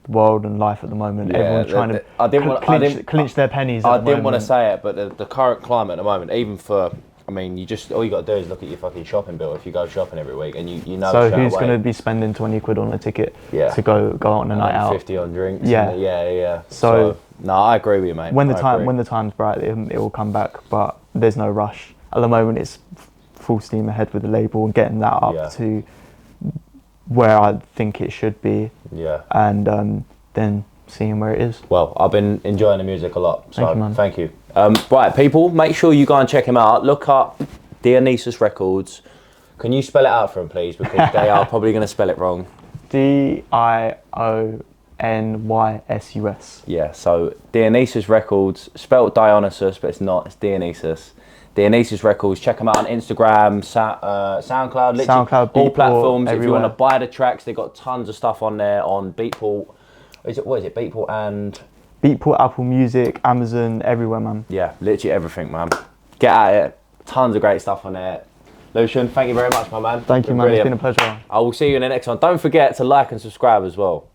the world and life at the moment, everyone's trying to clinch their pennies. I didn't want to say it, but the current climate at the moment, even for, I mean, all you got to do is look at your fucking shopping bill if you go shopping every week, and you know. So who's going to be spending 20 quid on a ticket to go out on a night out? 50 on drinks. Yeah. So no, I agree with you, mate. When the time's right, it will come back, but there's no rush at the moment. It's full steam ahead with the label and getting that up to where I think it should be. And then seeing where it is. Well, I've been enjoying the music a lot, so thank you. Right, people, make sure you go and check him out. Look up Dionysus Records. Can you spell it out for him, please? Because they are probably going to spell it wrong. Dionysus. Yeah, so Dionysus Records, spelled Dionysus, but it's not, it's Dionysus. Dionysus Records, check them out on Instagram, SoundCloud, literally SoundCloud, all platforms. everywhere. If you want to buy the tracks, they've got tons of stuff on there on Beatport. What is it, Beatport and... Beatport, Apple Music, Amazon, everywhere, man. Yeah, literally everything, man. Get at it. Tons of great stuff on there. Lucian, thank you very much, my man. Thank you, man. Brilliant. It's been a pleasure. I will see you in the next one. Don't forget to like and subscribe as well.